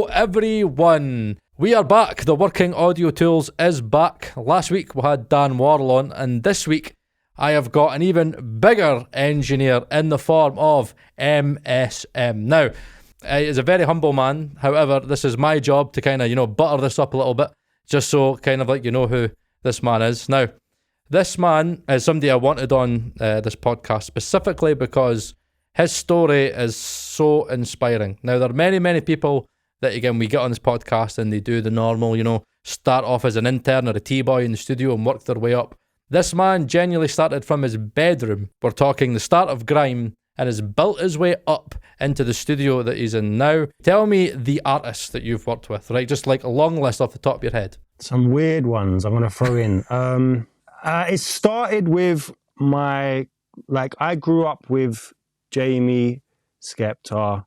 Hello everyone, we are back. The Working Audio Tools is back. Last week we had Dan Worrell on, and this week I have got an even bigger engineer in the form of MSM. Now, he's a very humble man. However, this is my job to kind of, butter this up a little bit, just so kind of like you know who this man is. Now, this man is somebody I wanted on this podcast specifically because his story is so inspiring. Now, there are many, many people that, again, we get on this podcast and they do the normal, start off as an intern or a T-boy in the studio and work their way up. This man genuinely started from his bedroom. We're talking the start of grime, and has built his way up into the studio that he's in now. Tell me the artists that you've worked with, right? Just like a long list off the top of your head. Some weird ones I'm going to throw in. It started with I grew up with Jamie, Skepta,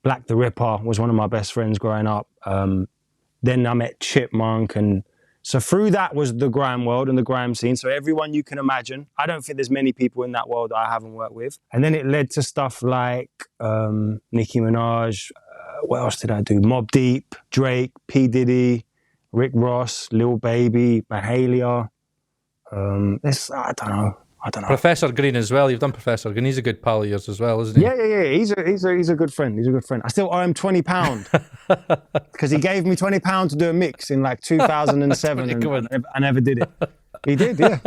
Black the Ripper was one of my best friends growing up. Then I met Chipmunk, and so through that was the grime world and the grime scene. So everyone you can imagine. I don't think there's many people in that world that I haven't worked with. And then it led to stuff like Nicki Minaj. What else did I do? Mobb Deep, Drake, P. Diddy, Rick Ross, Lil Baby, Mahalia. I don't know. Professor Green as well. You've done Professor Green. He's a good pal of yours as well, isn't he? Yeah. He's a good friend. He's a good friend. I still owe him £20 because he gave me £20 to do a mix in like 2007, and I never did it. He did, yeah.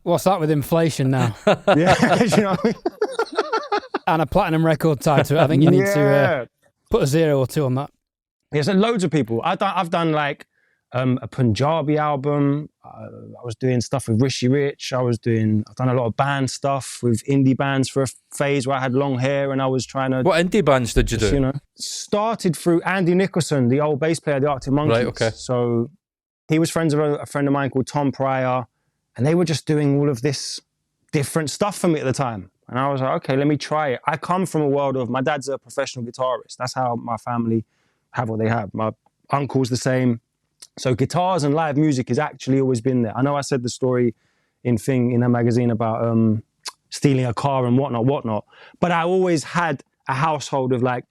What's that with inflation now? Yeah, you know what I mean? And a platinum record tied to it. I think you need to put a 0 or 2 on that. Yeah, so loads of people. I've done like a Punjabi album. I was doing stuff with Rishi Rich. I've done a lot of band stuff with indie bands for a phase where I had long hair and I was trying to... What indie bands did you do? Started through Andy Nicholson, the old bass player of the Arctic Monkeys. Right, okay. So he was friends with a friend of mine called Tom Pryor, and they were just doing all of this different stuff for me at the time. And I was like, okay, let me try it. I come from a world of... My dad's a professional guitarist. That's how my family have what they have. My uncle's the same. So guitars and live music has actually always been there. I know I said the story in a magazine about stealing a car and whatnot, but I always had a household of like,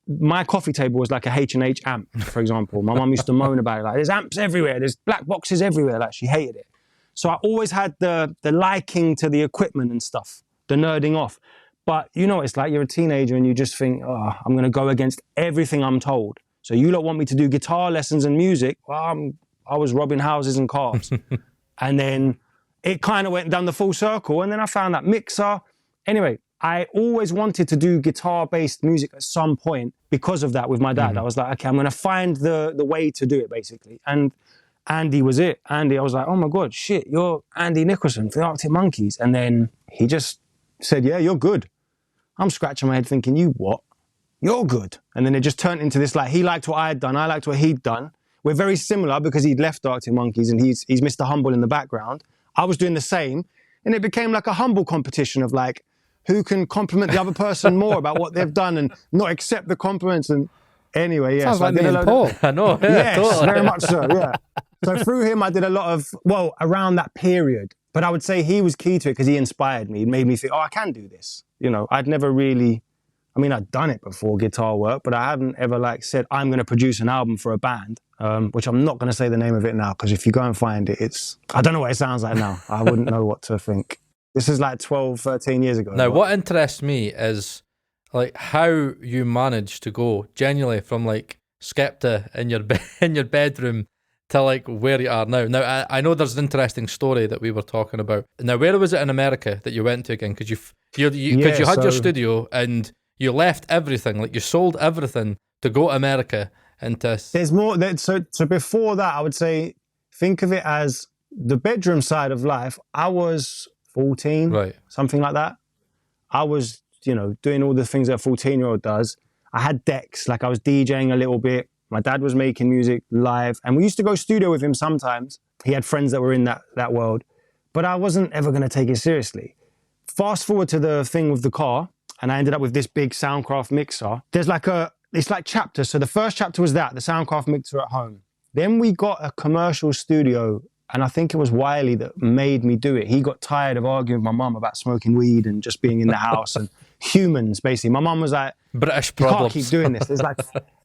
my coffee table was like a H&H amp, for example. My mum used to moan about it, like there's amps everywhere, there's black boxes everywhere, like she hated it. So I always had the liking to the equipment and stuff, the nerding off. But it's like you're a teenager and you just think, oh, I'm going to go against everything I'm told. So you lot want me to do guitar lessons and music? Well, I was robbing houses and cars. And then it kind of went down the full circle. And then I found that mixer. Anyway, I always wanted to do guitar-based music at some point because of that with my dad. I was like, okay, I'm going to find the way to do it, basically. And Andy was it. Andy, I was like, oh my God, shit, you're Andy Nicholson for the Arctic Monkeys. And then he just said, yeah, you're good. I'm scratching my head thinking, you what? You're good. And then it just turned into this, like, he liked what I had done, I liked what he'd done. We're very similar because he'd left Arctic Monkeys and he's Mr. Humble in the background. I was doing the same. And it became like a humble competition of like, who can compliment the other person more about what they've done and not accept the compliments. And anyway, yeah. Sounds like me and Paul. I know. Yeah, yes, totally. very much so, yeah. So through him, I did a lot of, around that period. But I would say he was key to it because he inspired me. He made me think, I can do this. I'd never really... I'd done it before, guitar work, but I haven't ever said, I'm going to produce an album for a band, which I'm not going to say the name of it now, because if you go and find it, I don't know what it sounds like now. I wouldn't know what to think. This is like 12, 13 years ago. Now, what interests me is like how you managed to go genuinely from like Skepta in your bedroom to like where you are now. Now, I know there's an interesting story that we were talking about. Now, where was it in America that you went to again? Because you had your studio and... You left everything, like you sold everything to go to America and to... There's more, so before that, I would say, think of it as the bedroom side of life. I was 14, right, something like that. I was, doing all the things that a 14-year-old does. I had decks, like I was DJing a little bit. My dad was making music live, and we used to go studio with him sometimes. He had friends that were in that world, but I wasn't ever going to take it seriously. Fast forward to the thing with the car, and I ended up with this big Soundcraft mixer. There's it's like chapters. So the first chapter was the Soundcraft mixer at home. Then we got a commercial studio And I think it was Wiley that made me do it. He got tired of arguing with my mum about smoking weed and just being in the house and humans, basically. My mum was like, British you problems. can't keep doing this.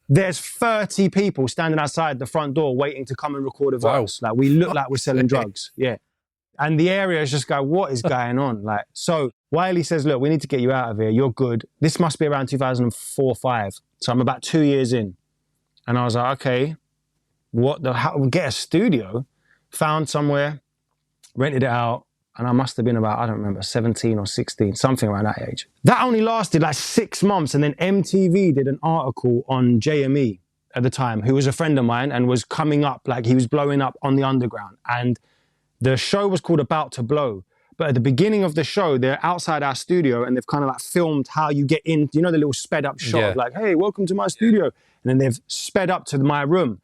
There's 30 people standing outside the front door waiting to come and record a verse. Like, we look like we're selling drugs. Yeah. And the area is just going, what is going on? Like, so Wiley says, look, we need to get you out of here. You're good. This must be around 2004-05. So I'm about 2 years in. And I was like, okay, how get a studio? Found somewhere, rented it out, and I must have been about, I don't remember, 17 or 16, something around that age. That only lasted like 6 months, and then MTV did an article on JME at the time, who was a friend of mine and was coming up, like he was blowing up on the underground. And the show was called About to Blow. But at the beginning of the show, they're outside our studio and they've kind of like filmed how you get in, you know, the little sped up shot of like, hey, welcome to my studio. And then they've sped up to my room.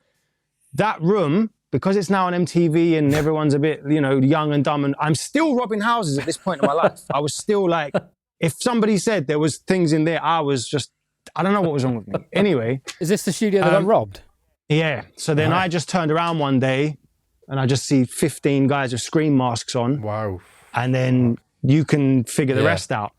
That room, because it's now on MTV and everyone's a bit, you know, young and dumb, and I'm still robbing houses at this point in my life. I was still like, if somebody said there was things in there, I was just, I don't know what was wrong with me. Anyway. Is this the studio that got robbed? Yeah. So then I just turned around one day and I just see 15 guys with screen masks on. Wow. And then you can figure the rest out.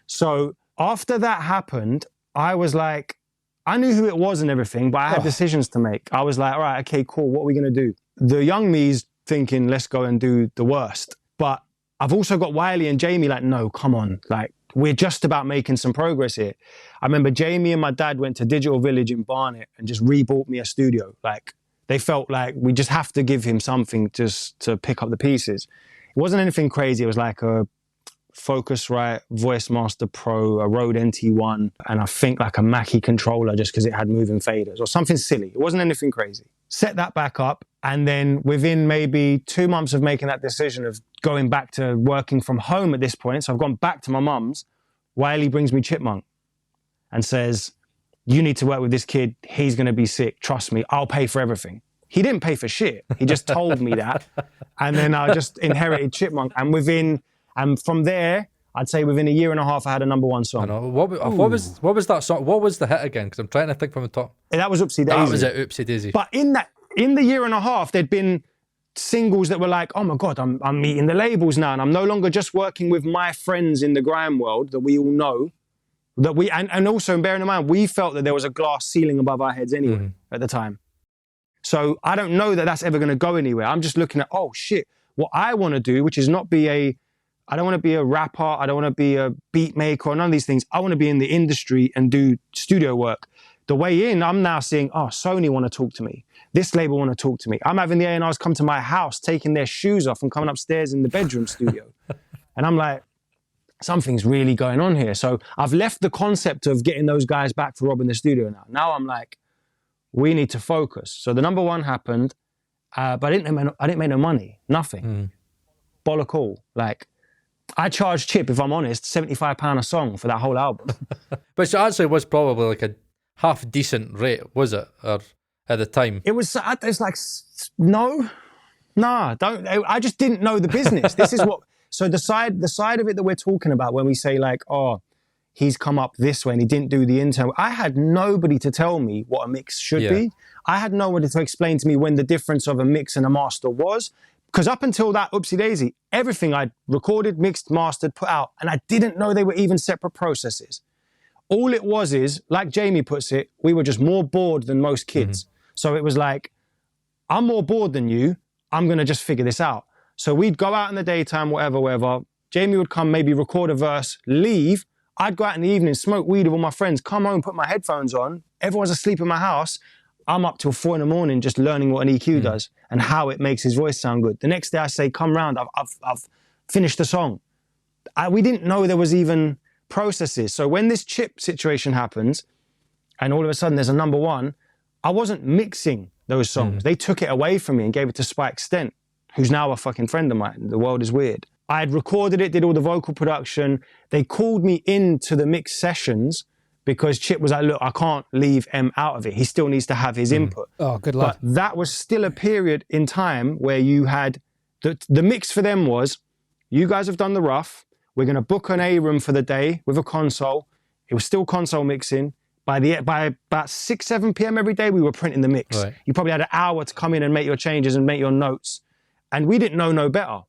So after that happened, I was like, I knew who it was and everything, but I had decisions to make. I was like, all right, okay, cool. What are we going to do? The young me's thinking, let's go and do the worst. But I've also got Wiley and Jamie like, no, come on. Like, we're just about making some progress here. I remember Jamie and my dad went to Digital Village in Barnet and just rebought me a studio. Like, they felt like we just have to give him something just to pick up the pieces. It wasn't anything crazy. It was like a Focusrite Voice Master Pro, a Rode NT1, and I think like a Mackie controller just because it had moving faders or something silly. It wasn't anything crazy. Set that back up, and then within maybe 2 months of making that decision of going back to working from home at this point, so I've gone back to my mum's, Wiley brings me Chipmunk and says, you need to work with this kid. He's going to be sick. Trust me, I'll pay for everything. He didn't pay for shit. He just told me that. And then I just inherited Chipmunk. And from there, I'd say within a year and a half, I had a #1 song. I know. What was that song? What was the hit again? Because I'm trying to think from the top. That was Oopsie Daisy. That was it, Oopsie Daisy. But in the year and a half, there'd been singles that were like, oh my God, I'm meeting the labels now. And I'm no longer just working with my friends in the grime world that we all know. And also bearing in mind, we felt that there was a glass ceiling above our heads anyway at the time. So I don't know that that's ever going to go anywhere. I'm just looking at, oh shit, what I want to do, which is not be I don't want to be a rapper. I don't want to be a beat maker or none of these things. I want to be in the industry and do studio work. The way in, I'm now seeing, oh, Sony want to talk to me. This label want to talk to me. I'm having the A&Rs come to my house, taking their shoes off and coming upstairs in the bedroom studio. And I'm like, something's really going on here. So I've left the concept of getting those guys back for robbing the studio now. Now I'm like, we need to focus. So the #1 happened, but I didn't make no money, nothing. Bollock all. Like, I charged Chip, if I'm honest, £75 a song for that whole album. Which actually was probably like a half decent rate, was it? Or at the time? It's like, no, nah, don't. I just didn't know the business. This is what, so the side of it that we're talking about when we say like, oh, he's come up this way and he didn't do the intern. I had nobody to tell me what a mix should be. I had nobody to explain to me when the difference of a mix and a master was. Because up until that Oopsie Daisy, everything I'd recorded, mixed, mastered, put out, and I didn't know they were even separate processes. All it was is, like Jamie puts it, we were just more bored than most kids. So it was like, I'm more bored than you, I'm going to just figure this out. So we'd go out in the daytime, whatever. Jamie would come, maybe record a verse, leave. I'd go out in the evening, smoke weed with all my friends, come home, put my headphones on. Everyone's asleep in my house. I'm up till 4 a.m. just learning what an EQ does and how it makes his voice sound good. The next day I say, come round, I've finished the song. We didn't know there was even processes. So when this Chip situation happens and all of a sudden there's a #1, I wasn't mixing those songs. They took it away from me and gave it to Spike Stent, who's now a fucking friend of mine. The world is weird. I had recorded it, did all the vocal production. They called me into the mix sessions because Chip was like, look, I can't leave M out of it. He still needs to have his input. Oh, good luck. But that was still a period in time where you had, the mix for them was, you guys have done the rough. We're going to book an A room for the day with a console. It was still console mixing. By about 6, 7 p.m. every day, we were printing the mix. Right. You probably had an hour to come in and make your changes and make your notes. And we didn't know no better.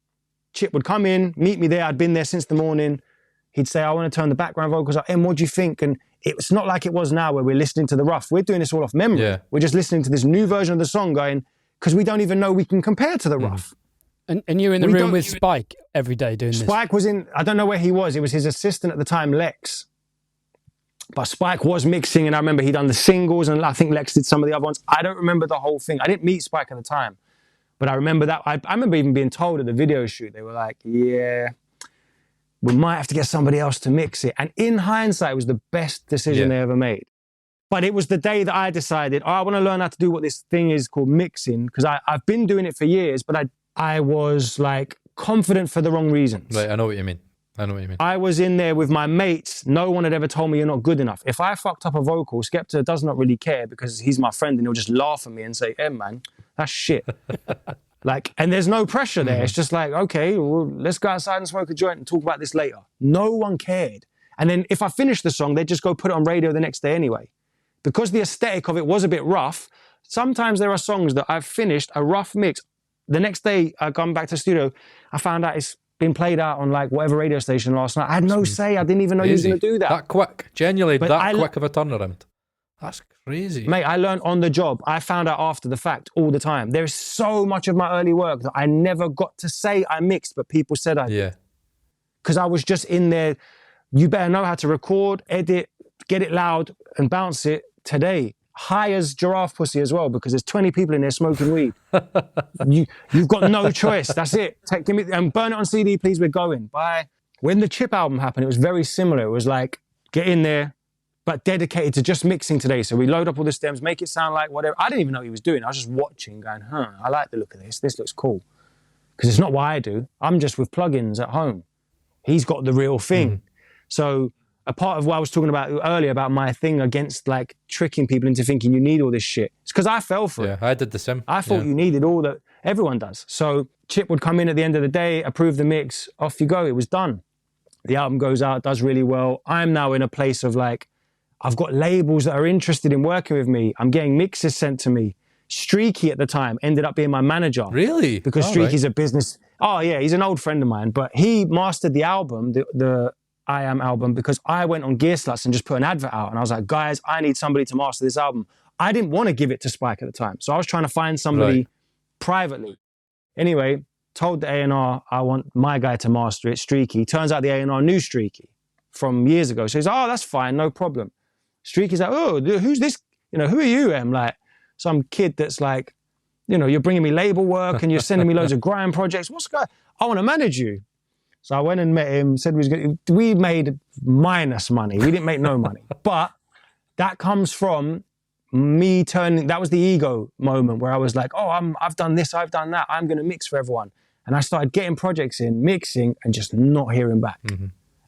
Chip would come in, meet me there. I'd been there since the morning. He'd say, I want to turn the background vocals up. Em, what do you think? And it's not like it was now where we're listening to the rough. We're doing this all off memory. Yeah. We're just listening to this new version of the song going, because we don't even know we can compare to the rough. And you were in the room with Spike every day doing this? Spike was in, I don't know where he was. It was his assistant at the time, Lex. But Spike was mixing, and I remember he'd done the singles, and I think Lex did some of the other ones. I don't remember the whole thing. I didn't meet Spike at the time. But I remember that. I remember even being told at the video shoot, they were like, yeah, we might have to get somebody else to mix it. And in hindsight, it was the best decision they ever made. But it was the day that I decided, oh, I want to learn how to do what this thing is called mixing, because I've been doing it for years, but I was like confident for the wrong reasons. Right, I know what you mean. I was in there with my mates. No one had ever told me you're not good enough. If I fucked up a vocal, Skepta does not really care because he's my friend and he'll just laugh at me and say, hey, man, that's shit. Like, and there's no pressure there. It's just like, okay, well, let's go outside and smoke a joint and talk about this later. No one cared. And then if I finished the song, they'd just go put it on radio the next day anyway. Because the aesthetic of it was a bit rough, sometimes there are songs that I've finished a rough mix. The next day I come back to the studio, I found out it's been played out on like whatever radio station last night. I had no say. I didn't even know he was going to do that. That quick. Genuinely, But that quick of a turnaround. That's crazy. Mate, I learned on the job. I found out after the fact all the time. There's so much of my early work that I never got to say I mixed, but people said I did. Yeah. Because I was just in there. You better know how to record, edit, get it loud, and bounce it today. High as giraffe pussy as well, because there's 20 people in there smoking weed. You've got no choice. That's it. Give me and burn it on CD, please. We're going. Bye. When the Chip album happened, it was very similar. It was like, get in there, but dedicated to just mixing today. So we load up all the stems, make it sound like whatever. I didn't even know what he was doing. I was just watching, going, I like the look of this. This looks cool. Because it's not what I do. I'm just with plugins at home. He's got the real thing. So a part of what I was talking about earlier about my thing against like tricking people into thinking you need all this shit. It's because I fell for it. Yeah, I did the same. I thought you needed all that. Everyone does. So Chip would come in at the end of the day, approve the mix, off you go. It was done. The album goes out, does really well. I'm now in a place of like, I've got labels that are interested in working with me. I'm getting mixes sent to me. Streaky at the time ended up being my manager. Really? Because Streaky's a business. Oh yeah, he's an old friend of mine, but he mastered the album, the I Am album, because I went on Gear Sluts and just put an advert out. And I was like, guys, I need somebody to master this album. I didn't want to give it to Spike at the time. So I was trying to find somebody privately. Anyway, told the A&R, I want my guy to master it, Streaky. Turns out the A&R knew Streaky from years ago. So he's like, oh, that's fine, no problem. Streaky's like, oh, who's this? You know, who are you, Em? Like some kid that's like, you know, you're bringing me label work and you're sending me loads of grime projects. What's going on? I want to manage you. So I went and met him, said we made minus money. We didn't make no money. But that comes from me that was the ego moment where I was like, oh, I've done this, I've done that. I'm going to mix for everyone. And I started getting projects in, mixing, and just not hearing back.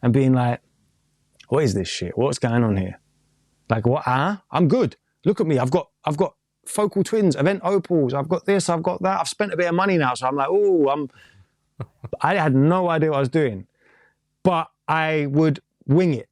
And being like, what is this shit? What's going on here? Like, what? I'm good. Look at me. I've got focal twins, event opals. I've got this, I've got that. I've spent a bit of money now. So I'm like, I had no idea what I was doing, but I would wing it.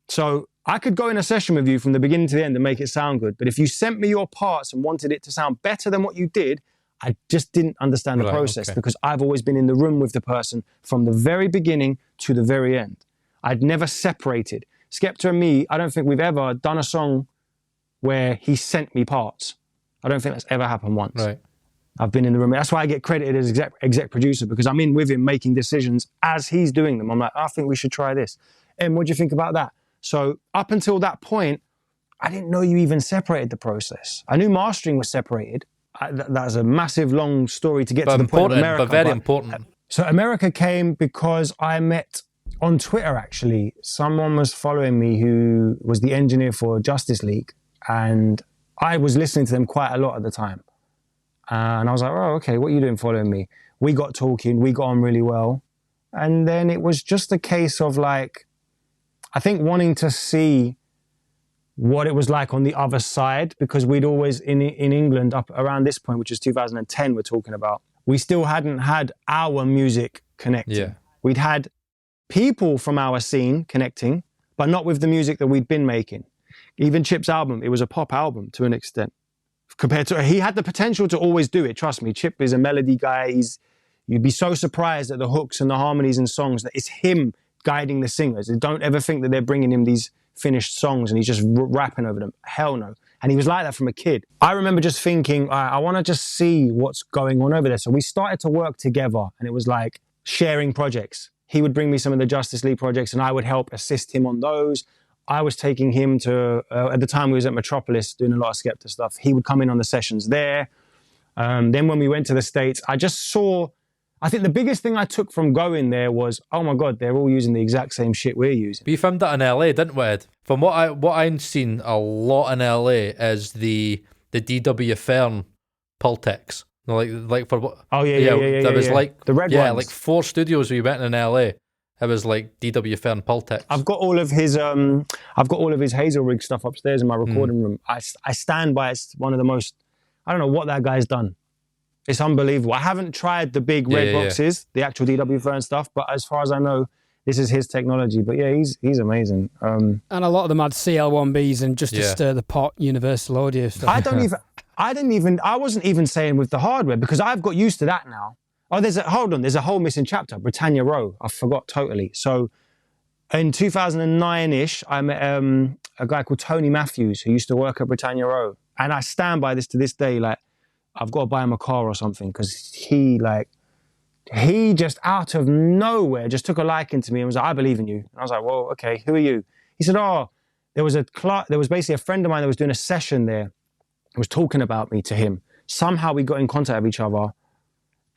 So I could go in a session with you from the beginning to the end and make it sound good. But if you sent me your parts and wanted it to sound better than what you did, I just didn't understand the process because I've always been in the room with the person from the very beginning to the very end. I'd never separated. Skepta and me, I don't think we've ever done a song where he sent me parts. I don't think that's ever happened once. Right. I've been in the room. That's why I get credited as exec producer, because I'm in with him making decisions as he's doing them. I'm like, I think we should try this. And what do you think about that? So up until that point, I didn't know you even separated the process. I knew mastering was separated. That's a massive, long story to get to the point of America. But very important. So America came because I met on Twitter, actually. Someone was following me who was the engineer for Justice League. And I was listening to them quite a lot at the time. And I was like, oh, okay, what are you doing following me? We got talking, we got on really well. And then it was just a case of like, I think wanting to see what it was like on the other side, because we'd always, in England, up around this point, which is 2010 we're talking about, we still hadn't had our music connecting. Yeah. We'd had people from our scene connecting, but not with the music that we'd been making. Even Chip's album, it was a pop album to an extent. compared to, he had the potential to always do it. Trust me, Chip is a melody guy. You'd be so surprised at the hooks and the harmonies and songs that it's him guiding the singers. And don't ever think that they're bringing him these finished songs and he's just rapping over them. Hell no. And he was like that from a kid. I remember just thinking, I want to just see what's going on over there. So we started to work together and it was like sharing projects. He would bring me some of the Justice League projects and I would help assist him on those. I was taking him to, at the time we was at Metropolis doing a lot of Skepta stuff. He would come in on the sessions there. Then when we went to the States, I just saw, I think the biggest thing I took from going there was, oh my God, they're all using the exact same shit we're using. We filmed that in LA, didn't we, Ed? From what I've seen a lot in LA is the DW Fern Pultecs. Like for what? Oh yeah. There was like the red ones. Like 4 studios we went in LA. It was like DW Fern Pultecs. I've got all of his Hazel rig stuff upstairs in my recording room. I stand by it's one of the most, I don't know what that guy's done. It's unbelievable. I haven't tried the big red boxes, the actual DW Fern stuff, but as far as I know, this is his technology. But yeah, he's amazing. And a lot of them had CL1Bs and just to stir the pot, Universal Audio stuff. I wasn't even saying with the hardware because I've got used to that now. Oh, there's a whole missing chapter, Britannia Row. I forgot totally. So in 2009-ish, I met a guy called Tony Matthews who used to work at Britannia Row. And I stand by this to this day, like, I've got to buy him a car or something because he just out of nowhere just took a liking to me and was like, I believe in you. And I was like, well, okay, who are you? He said, there was basically a friend of mine that was doing a session there. Was talking about me to him. Somehow we got in contact with each other.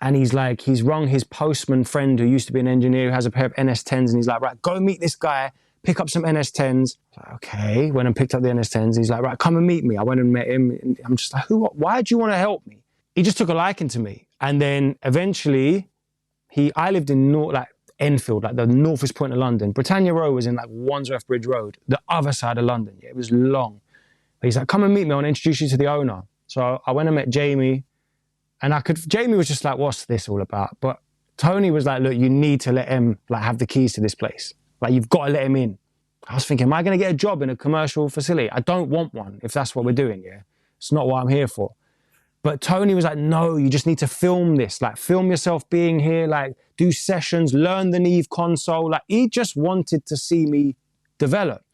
And he's rung his postman friend who used to be an engineer who has a pair of NS10s. And he's like, right, go meet this guy, pick up some NS10s. I was like, okay, went and picked up the NS10s. He's like, right, come and meet me. I went and met him. And I'm just like, why do you want to help me? He just took a liking to me. And then eventually, I lived in Enfield, like the northest point of London. Britannia Row was in like Wandsworth Bridge Road, the other side of London. Yeah, it was long. But he's like, come and meet me. I want to introduce you to the owner. So I went and met Jamie. And Jamie was just like, what's this all about? But Tony was like, look, you need to let him have the keys to this place. Like, you've got to let him in. I was thinking, am I going to get a job in a commercial facility? I don't want one if that's what we're doing, yeah? It's not what I'm here for. But Tony was like, no, you just need to film this. Like, film yourself being here, like, do sessions, learn the Neve console. Like, he just wanted to see me develop.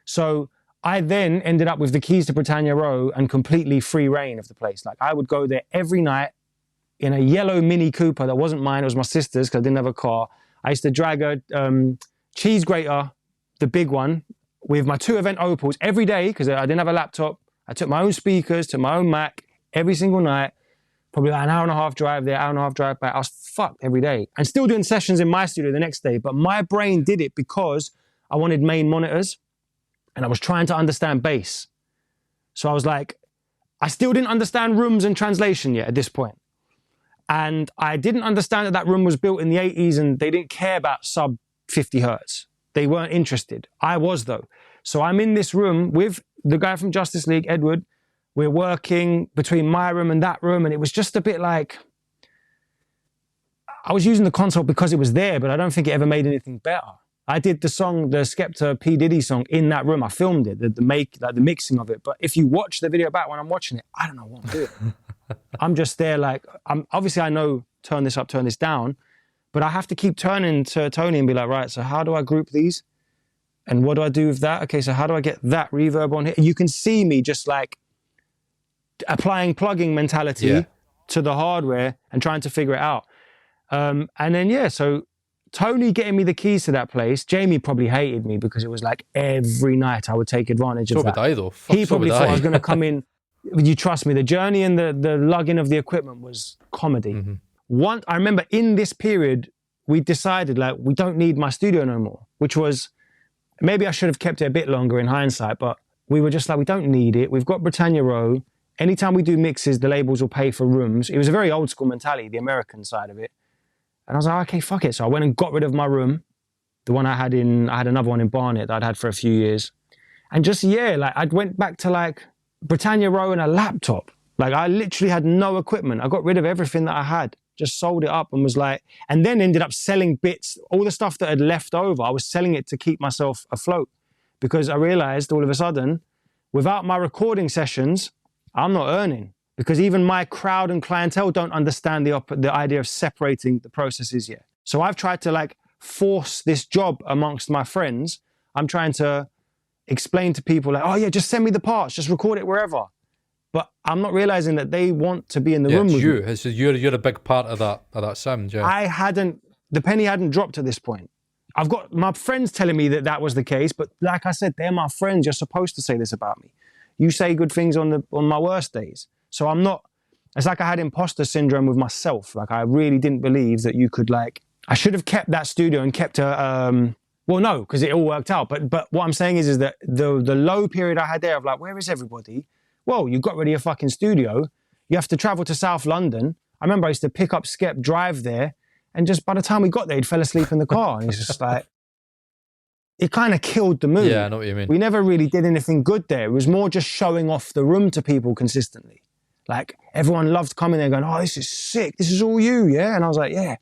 So I then ended up with the keys to Britannia Row and completely free reign of the place. Like, I would go there every night in a yellow Mini Cooper that wasn't mine. It was my sister's because I didn't have a car. I used to drag a cheese grater, the big one, with my 2 event Opals every day because I didn't have a laptop. I took my own speakers, took my own Mac every single night, probably like an hour and a half drive there, hour and a half drive back. I was fucked every day and still doing sessions in my studio the next day. But my brain did it because I wanted main monitors and I was trying to understand bass. So I was like, I still didn't understand rooms and translation yet at this point. And I didn't understand that room was built in the 80s and they didn't care about sub 50 hertz. They weren't interested. I was though. So I'm in this room with the guy from Justice League, Edward. We're working between my room and that room. And it was just a bit like, I was using the console because it was there, but I don't think it ever made anything better. I did the song, the Skepta P. Diddy song in that room. I filmed it, the mixing of it. But if you watch the video back when I'm watching it, I don't know what I'm doing. I'm just there like, obviously I know turn this up, turn this down, but I have to keep turning to Tony and be like, right, so how do I group these? And what do I do with that? Okay, so how do I get that reverb on here? You can see me just like applying plugging mentality to the hardware and trying to figure it out. And then, so Tony getting me the keys to that place, Jamie probably hated me because it was like every night I would take advantage of that. So would I though. He probably thought I was going to come in. You trust me, the journey and the lugging of the equipment was comedy. Mm-hmm. I remember in this period, we decided like, we don't need my studio no more, which was, maybe I should have kept it a bit longer in hindsight, but we were just like, we don't need it. We've got Britannia Row. Anytime we do mixes, the labels will pay for rooms. It was a very old school mentality, the American side of it. And I was like, okay, fuck it. So I went and got rid of my room. The one I had another one in Barnet that I'd had for a few years. And just, like I went back to like Britannia Row and a laptop. Like I literally had no equipment. I got rid of everything that I had, just sold it up and was like, and then ended up selling bits, all the stuff that had left over, I was selling it to keep myself afloat because I realized all of a sudden, without my recording sessions, I'm not earning, because even my crowd and clientele don't understand the idea of separating the processes yet. So I've tried to like force this job amongst my friends. I'm trying to explain to people like, oh yeah, just send me the parts, just record it wherever. But I'm not realizing that they want to be in the room with me. It's you're a big part of that sound, yeah. The penny hadn't dropped at this point. I've got my friends telling me that was the case, but like I said, they're my friends. You're supposed to say this about me. You say good things on my worst days. So I'm not, it's like I had imposter syndrome with myself. Like I really didn't believe that you could like, I should have kept that studio and kept a, well, no, because it all worked out. But what I'm saying is that the low period I had there of like, where is everybody? Well, you got rid of your fucking studio. You have to travel to South London. I remember I used to pick up Skep, drive there, and just by the time we got there, he'd fell asleep in the car. And it's just like, it kind of killed the mood. Yeah, I know what you mean. We never really did anything good there. It was more just showing off the room to people consistently. Like everyone loved coming there going, oh, this is sick. This is all you, yeah? And I was like, yeah.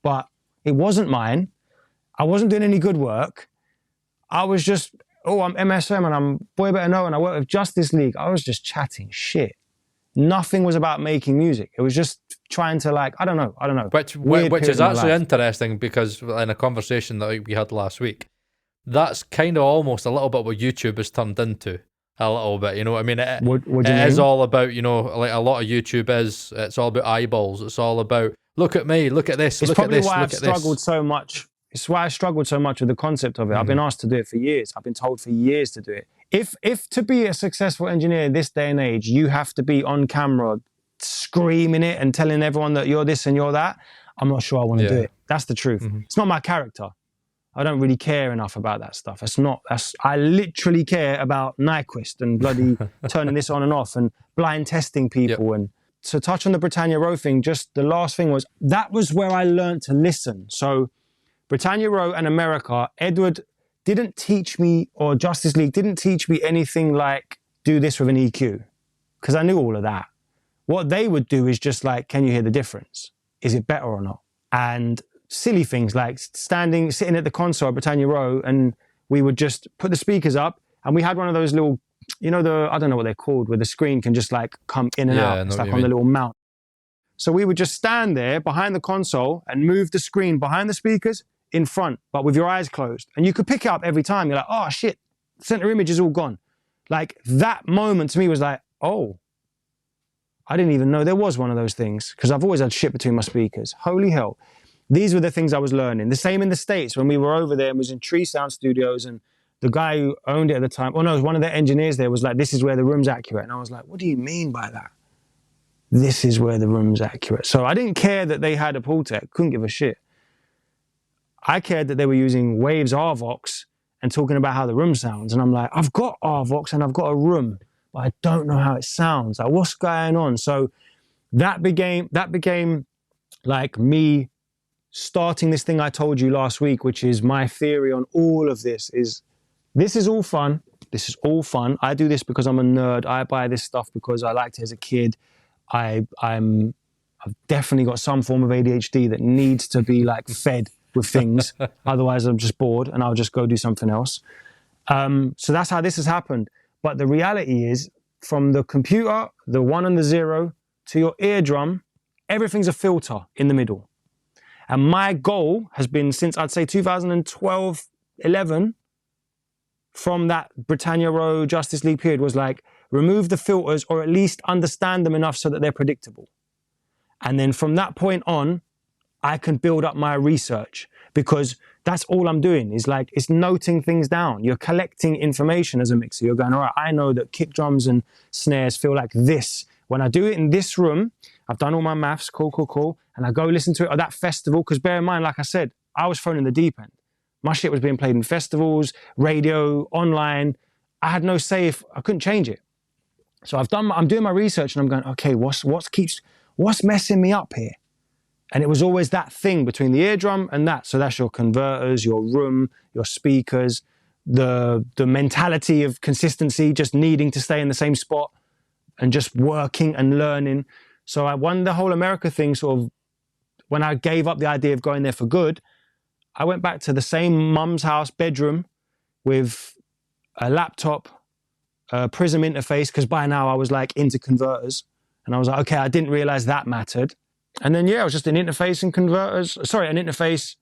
But it wasn't mine. I wasn't doing any good work. I was just, oh, I'm MSM and I'm Boy Better Know and I work with Justice League. I was just chatting shit. Nothing was about making music. It was just trying to like, I don't know. Which is actually interesting, because in a conversation that we had last week, that's kind of almost a little bit what YouTube has turned into a little bit. You know what I mean? What do you mean? Is all about, you know, like a lot of YouTube it's all about eyeballs. It's all about, look at me, look at this, look at this, look at this. It's probably why I've struggled so much. It's why I struggled so much with the concept of it. I've been asked to do it for years. I've been told for years to do it. If to be a successful engineer this day and age, you have to be on camera screaming it and telling everyone that you're this and you're that, I'm not sure I want to do it. That's the truth. It's not my character. I don't really care enough about that stuff. I literally care about Nyquist and bloody turning this on and off and blind testing people. And to touch on the Britannia Row thing, just the last thing was, that was where I learned to listen. So Britannia Row and America, Edward didn't teach me, or Justice League didn't teach me anything like, do this with an EQ, because I knew all of that. What they would do is just like, can you hear the difference? Is it better or not? And silly things like sitting at the console at Britannia Row, and we would just put the speakers up, and we had one of those little, you know, I don't know what they're called, where the screen can just like come in and out. It's like on the little mount. So we would just stand there behind the console and move the screen behind the speakers in front, but with your eyes closed. And you could pick it up every time. You're like, oh shit, center image is all gone. Like that moment to me was like, oh, I didn't even know there was one of those things, because I've always had shit between my speakers. Holy hell. These were the things I was learning. The same in the States when we were over there and was in Tree Sound Studios, and the guy who owned it at the time, one of the engineers there was like, this is where the room's accurate. And I was like, what do you mean by that? This is where the room's accurate. So I didn't care that they had a Pultec, couldn't give a shit. I cared that they were using Waves RVox and talking about how the room sounds. And I'm like, I've got RVox and I've got a room, but I don't know how it sounds. Like, what's going on? So that became like me starting this thing I told you last week, which is my theory on all of this is all fun. This is all fun. I do this because I'm a nerd. I buy this stuff because I liked it as a kid. I've definitely got some form of ADHD that needs to be like fed with things. Otherwise I'm just bored and I'll just go do something else. So that's how this has happened. But the reality is, from the computer, the 1 and the 0, to your eardrum, everything's a filter in the middle. And my goal has been since, I'd say 2012, 11, from that Britannia Row Justice League period, was like, remove the filters, or at least understand them enough so that they're predictable. And then from that point on, I can build up my research, because that's all I'm doing is like, it's noting things down. You're collecting information as a mixer. You're going, all right, I know that kick drums and snares feel like this. When I do it in this room, I've done all my maths, cool. And I go listen to it at that festival, because bear in mind, like I said, I was thrown in the deep end. My shit was being played in festivals, radio, online. I had no say if I couldn't change it. So I'm doing my research and I'm going, okay, what's messing me up here? And it was always that thing between the eardrum and that. So that's your converters, your room, your speakers, the mentality of consistency, just needing to stay in the same spot and just working and learning. So I won the whole America thing sort of, when I gave up the idea of going there for good, I went back to the same mum's house bedroom with a laptop, Prism interface, because by now I was like into converters. And I was like, okay, I didn't realize that mattered. And then, it was just an interface and converters. Sorry, an interface,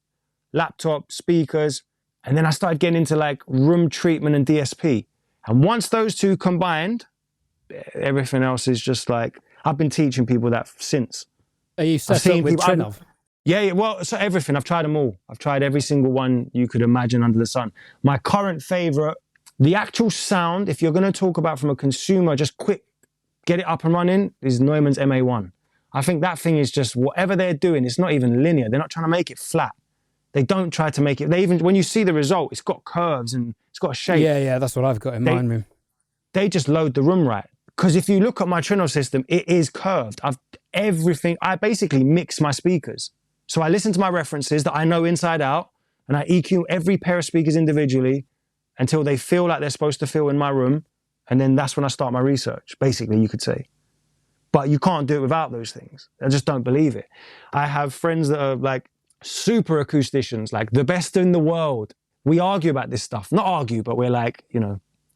laptop, speakers. And then I started getting into like room treatment and DSP. And once those two combined, everything else is just like, I've been teaching people that since. Are you set up with Trinov? Yeah, well, so everything. I've tried them all. I've tried every single one you could imagine under the sun. My current favorite, the actual sound, if you're going to talk about from a consumer, just quick, get it up and running, is Neumann's MA1. I think that thing is just whatever they're doing, it's not even linear. They're not trying to make it flat. They don't try to make it, they even, when you see the result, it's got curves and it's got a shape. Yeah, that's what I've got in my room. They just load the room right. Because if you look at my Trinov system, it is curved. I basically mix my speakers. So I listen to my references that I know inside out, and I EQ every pair of speakers individually until they feel like they're supposed to feel in my room. And then that's when I start my research, basically, you could say. But you can't do it without those things. I just don't believe it. I have friends that are like super acousticians, like the best in the world. We argue about this stuff. Not argue, but we're like,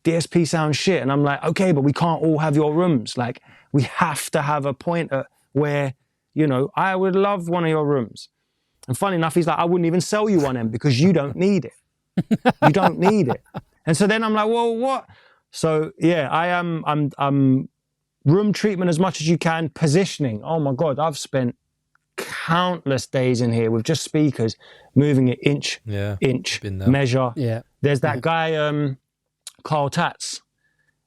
DSP sounds shit. And I'm like, okay, but we can't all have your rooms. Like, we have to have a point where, I would love one of your rooms. And funny enough, he's like, I wouldn't even sell you one of them because you don't need it. You don't need it. And so then I'm like, well, what? So yeah, I'm room treatment as much as you can, positioning. Oh my God, I've spent countless days in here with just speakers, moving it inch, measure. Yeah. There's that guy, Carl Tatz,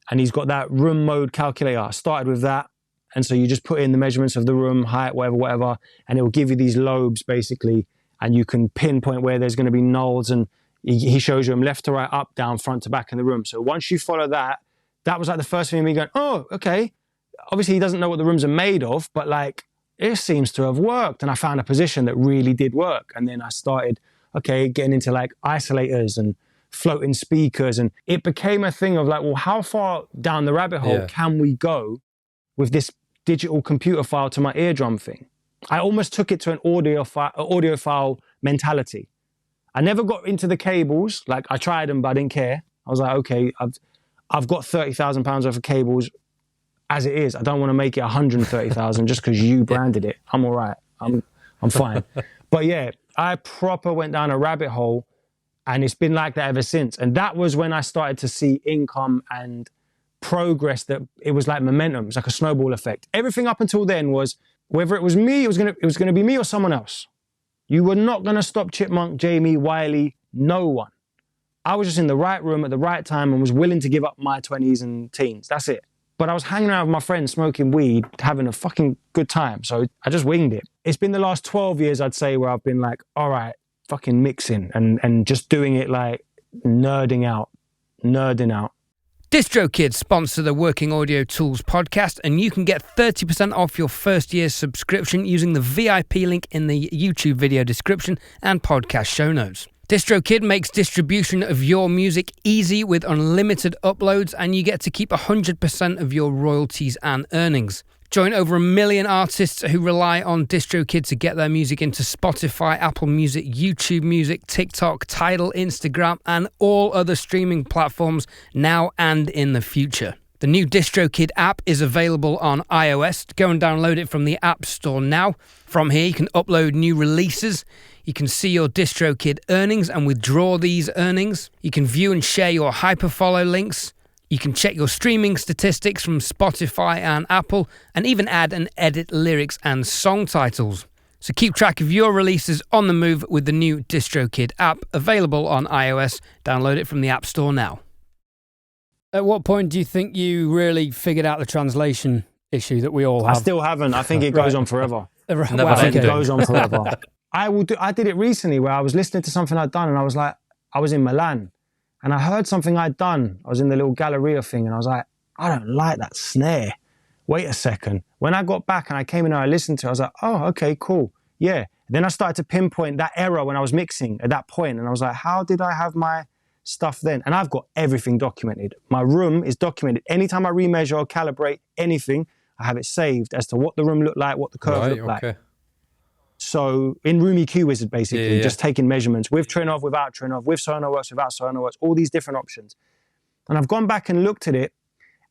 and he's got that room mode calculator. I started with that. And so you just put in the measurements of the room, height, whatever, and it will give you these lobes basically, and you can pinpoint where there's going to be nulls, and he shows you them left to right, up, down, front to back in the room. So once you follow that, that was like the first thing me going, oh, okay. Obviously he doesn't know what the rooms are made of, but like it seems to have worked. And I found a position that really did work. And then I started, getting into like isolators and floating speakers. And it became a thing of like, well, how far down the rabbit hole can we go with this digital computer file to my eardrum thing? I almost took it to an audiophile mentality. I never got into the cables. Like I tried them, but I didn't care. I was like, okay, I've got £30,000 worth of cables as it is. I don't want to make it 130,000 just because you branded it. I'm all right. I'm fine. But yeah, I proper went down a rabbit hole, and it's been like that ever since. And that was when I started to see income and progress, that it was like momentum. It was like a snowball effect. Everything up until then was, whether it was me, it was gonna be me or someone else. You were not gonna stop Chipmunk, Jamie, Wiley, no one. I was just in the right room at the right time and was willing to give up my 20s and teens. That's it. But I was hanging around with my friends, smoking weed, having a fucking good time. So I just winged it. It's been the last 12 years, I'd say, where I've been like, all right, fucking mixing and just doing it like nerding out. DistroKid sponsor the Working Audio Tools podcast, and you can get 30% off your first year's subscription using the VIP link in the YouTube video description and podcast show notes. DistroKid makes distribution of your music easy with unlimited uploads, and you get to keep 100% of your royalties and earnings. Join over 1 million artists who rely on DistroKid to get their music into Spotify, Apple Music, YouTube Music, TikTok, Tidal, Instagram, and all other streaming platforms now and in the future. The new DistroKid app is available on iOS. Go and download it from the App Store now. From here, you can upload new releases. You can see your DistroKid earnings and withdraw these earnings. You can view and share your hyperfollow links. You can check your streaming statistics from Spotify and Apple, and even add and edit lyrics and song titles. So keep track of your releases on the move with the new DistroKid app, available on iOS. Download it from the App Store now. At what point do you think you really figured out the translation issue that we all have? I still haven't. I think it goes on forever. I think it goes on forever. I did it recently where I was listening to something I'd done, and I was like, I was in Milan, and I heard something I'd done. I was in the little Galleria thing, and I was like, I don't like that snare. Wait a second. When I got back and I came in and I listened to it, I was like, oh, okay, cool. Yeah. Then I started to pinpoint that error when I was mixing at that point, and I was like, how did I have my stuff then? And I've got everything documented. My room is documented. Anytime I remeasure or calibrate anything, I have it saved as to what the room looked like, what the curve looked like. So in Room EQ Wizard, basically, just taking measurements with Trinov, without Trinov, with Sonarworks, without Sonarworks, all these different options. And I've gone back and looked at it,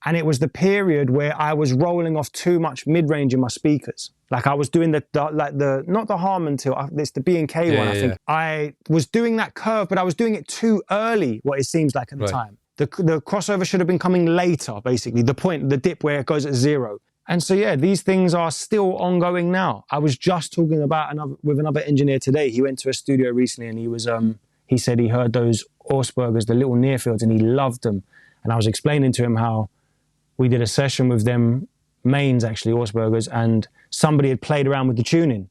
And it was the period where I was rolling off too much mid-range in my speakers. Like I was doing not the Harman tilt, it's the B&K one, I think. I was doing that curve, but I was doing it too early, what it seems like at the time. The crossover should have been coming later, basically, the dip where it goes at 0. And so, yeah, these things are still ongoing now. I was just talking about with another engineer today. He went to a studio recently and he said he heard those Augsburgers, the little near fields, and he loved them. And I was explaining to him how we did a session with them, mains actually, Augsburgers, and somebody had played around with the tuning.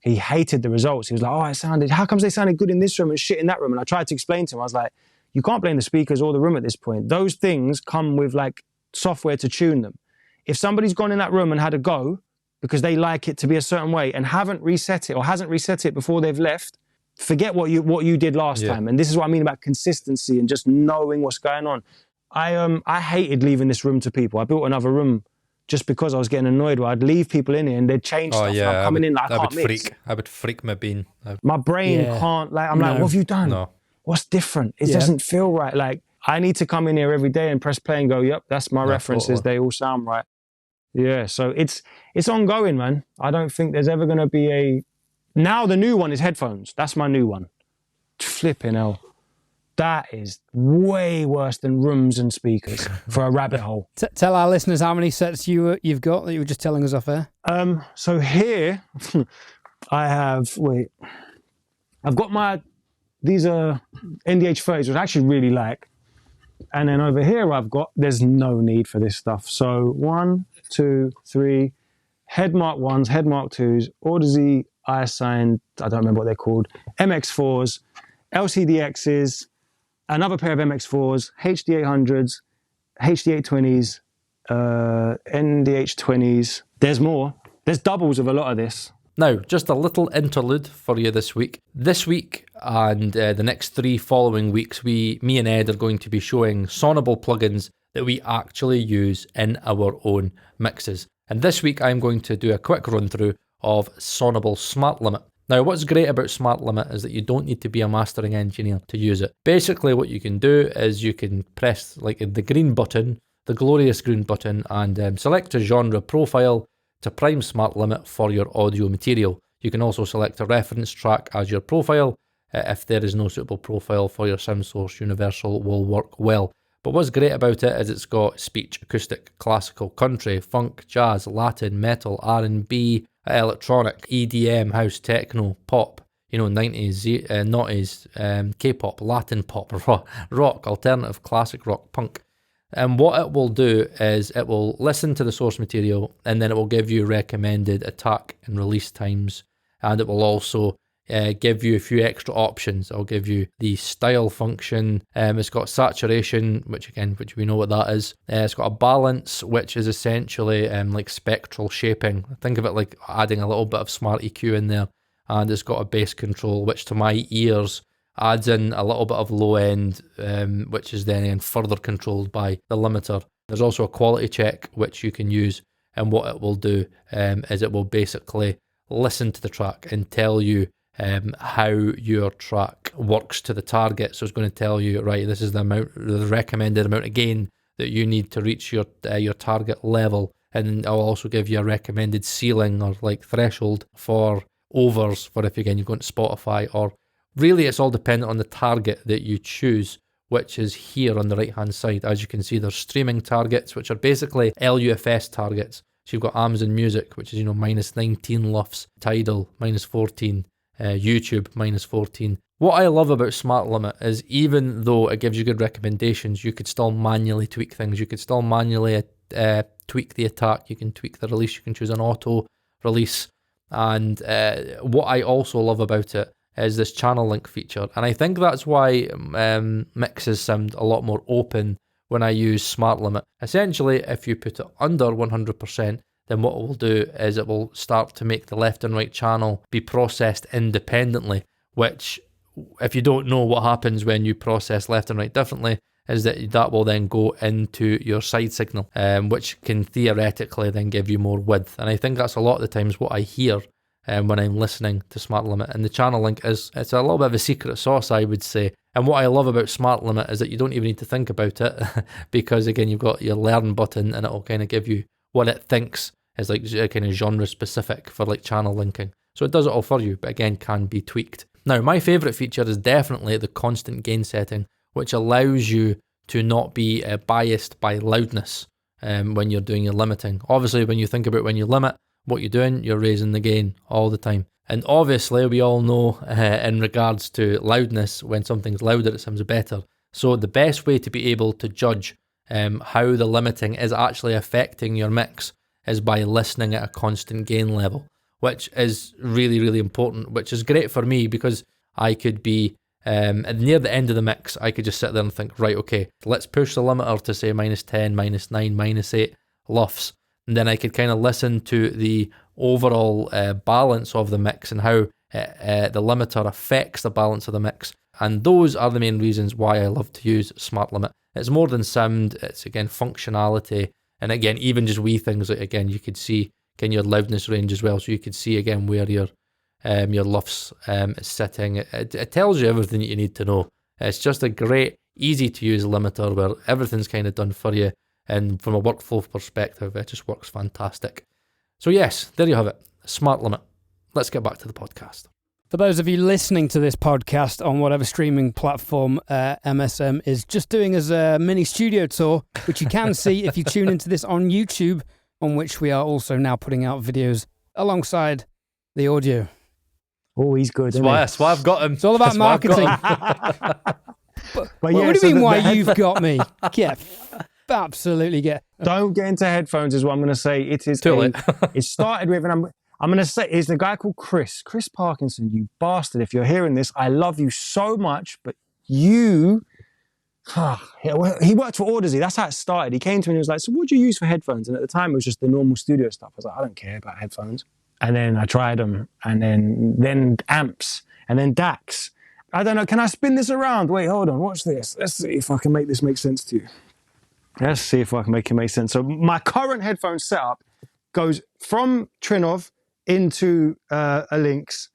He hated the results. He was like, how comes they sounded good in this room and shit in that room? And I tried to explain to him, I was like, you can't blame the speakers or the room at this point. Those things come with like software to tune them. If somebody's gone in that room and had a go because they like it to be a certain way and haven't reset it or hasn't reset it before they've left, forget what you did last time. And this is what I mean about consistency and just knowing what's going on. I hated leaving this room to people. I built another room just because I was getting annoyed where I'd leave people in here and they'd change stuff. And I'm coming in like, I can't mix. I would freak my bean. My brain can't, like, I'm like, what have you done? No. What's different? It doesn't feel right. Like, I need to come in here every day and press play and go, yep, that's my references. Totally. They all sound right. Yeah, so it's ongoing, man. I don't think there's ever going to be now the new one is headphones. That's my new one. Flipping hell. That is way worse than rooms and speakers for a rabbit hole. Tell our listeners how many sets you've got that you were just telling us off air. So here I have, I've got these are NDH30s, which I actually really like. And then over here there's no need for this stuff. So 1, 2, 3, Headmark 1s, Headmark 2s, Audeze iAssigned, I don't remember what they're called, MX4s, LCDXs, another pair of MX4s, HD800s, HD820s, NDH20s. There's more. There's doubles of a lot of this. Now, just a little interlude for you this week. This week and the next 3 following weeks, me and Ed are going to be showing Sonable plugins that we actually use in our own mixes. And this week, I'm going to do a quick run through of Sonable Smart Limit. Now, what's great about Smart Limit is that you don't need to be a mastering engineer to use it. Basically, what you can do is you can press like the green button, the glorious green button, and select a genre profile to prime Smart Limit for your audio material. You can also select a reference track as your profile. If there is no suitable profile for your sound source, Universal will work well. But what's great about it is it's got speech, acoustic, classical, country, funk, jazz, Latin, metal, R&B, electronic, EDM, house, techno, pop, 90s, noughties, K-pop, Latin pop, rock, alternative, classic rock, punk. And what it will do is it will listen to the source material and then it will give you recommended attack and release times. And it will also give you a few extra options. It'll give you the style function. It's got saturation, which we know what that is. It's got a balance, which is essentially like spectral shaping. Think of it like adding a little bit of smart EQ in there. And it's got a bass control, which to my ears adds in a little bit of low end, which is then further controlled by the limiter. There's also a quality check, which you can use. And what it will do is it will basically listen to the track and tell you how your track works to the target. So it's going to tell you, right, this is the recommended amount of gain that you need to reach your target level. And I'll also give you a recommended ceiling or like threshold for overs for if you're going to Spotify, or really it's all dependent on the target that you choose, which is here on the right hand side. As you can see, there's streaming targets, which are basically LUFS targets. So you've got Amazon Music, which is minus 19 LUFS, Tidal minus 14, YouTube minus 14. What I love about Smart Limit is even though it gives you good recommendations, you could still manually tweak things. You could still manually tweak the attack. You can tweak the release. You can choose an auto release. And what I also love about it is this channel link feature. And I think that's why mixes sound a lot more open when I use Smart Limit. Essentially, if you put it under 100%, then what it will do is it will start to make the left and right channel be processed independently, which, if you don't know what happens when you process left and right differently, is that will then go into your side signal, which can theoretically then give you more width. And I think that's a lot of the times what I hear when I'm listening to Smart Limit. And the channel link it's a little bit of a secret sauce, I would say. And what I love about Smart Limit is that you don't even need to think about it because, again, you've got your learn button and it'll kind of give you what it thinks is like kind of genre specific for like channel linking. So it does it all for you, but again, can be tweaked. Now, my favorite feature is definitely the constant gain setting, which allows you to not be biased by loudness when you're doing your limiting. Obviously, when you think about when you limit, what you're doing, you're raising the gain all the time. And obviously, we all know in regards to loudness, when something's louder, it sounds better. So the best way to be able to judge how the limiting is actually affecting your mix is by listening at a constant gain level, which is really, really important, which is great for me because I could be near the end of the mix, I could just sit there and think, right, okay, let's push the limiter to say -10, -9, -8 LUFS. And then I could kind of listen to the overall balance of the mix and how the limiter affects the balance of the mix. And those are the main reasons why I love to use Smart Limit. It's more than sound, it's again functionality. And again, even just wee things like, again, you could see your loudness range as well. So you could see again where your LUFS is sitting. It tells you everything that you need to know. It's just a great, easy to use limiter where everything's kind of done for you. And from a workflow perspective, it just works fantastic. So yes, there you have it. Smart Limit. Let's get back to the podcast. For those of you listening to this podcast on whatever streaming platform MSM is just doing as a mini studio tour, which you can see if you tune into this on YouTube, on which we are also now putting out videos alongside the audio. Oh, he's good. That's why I've got him. It's all about marketing. But what do you mean why you've got me? Yeah, absolutely get. Don't get into headphones is what I'm going to say. It is too late. It started with, and I'm going to say, it's the guy called Chris Parkinson, you bastard. If you're hearing this, I love you so much, but you, he worked for Audacy. That's how it started. He came to me and he was like, so what do you use for headphones? And at the time, it was just the normal studio stuff. I was like, I don't care about headphones. And then I tried them, and then amps, and then DACs. I don't know, can I spin this around? Wait, hold on, watch this. Let's see if I can make this make sense to you. Let's see if I can make it make sense. So my current headphone setup goes from Trinov into a Lynx,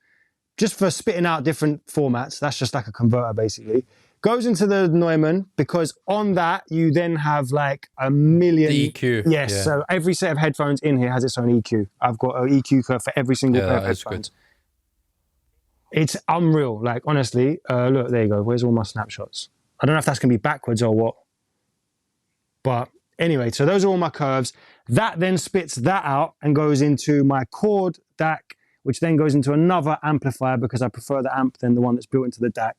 just for spitting out different formats. That's just like a converter, basically. Goes into the Neumann, because on that, you then have like a million... The EQ. Yes, yeah. So every set of headphones in here has its own EQ. I've got an EQ curve for every single pair of headphones. Good. It's unreal. Like, honestly, look, there you go. Where's all my snapshots? I don't know if that's going to be backwards or what. But anyway, so those are all my curves. That then spits that out and goes into my chord DAC, which then goes into another amplifier because I prefer the amp than the one that's built into the DAC.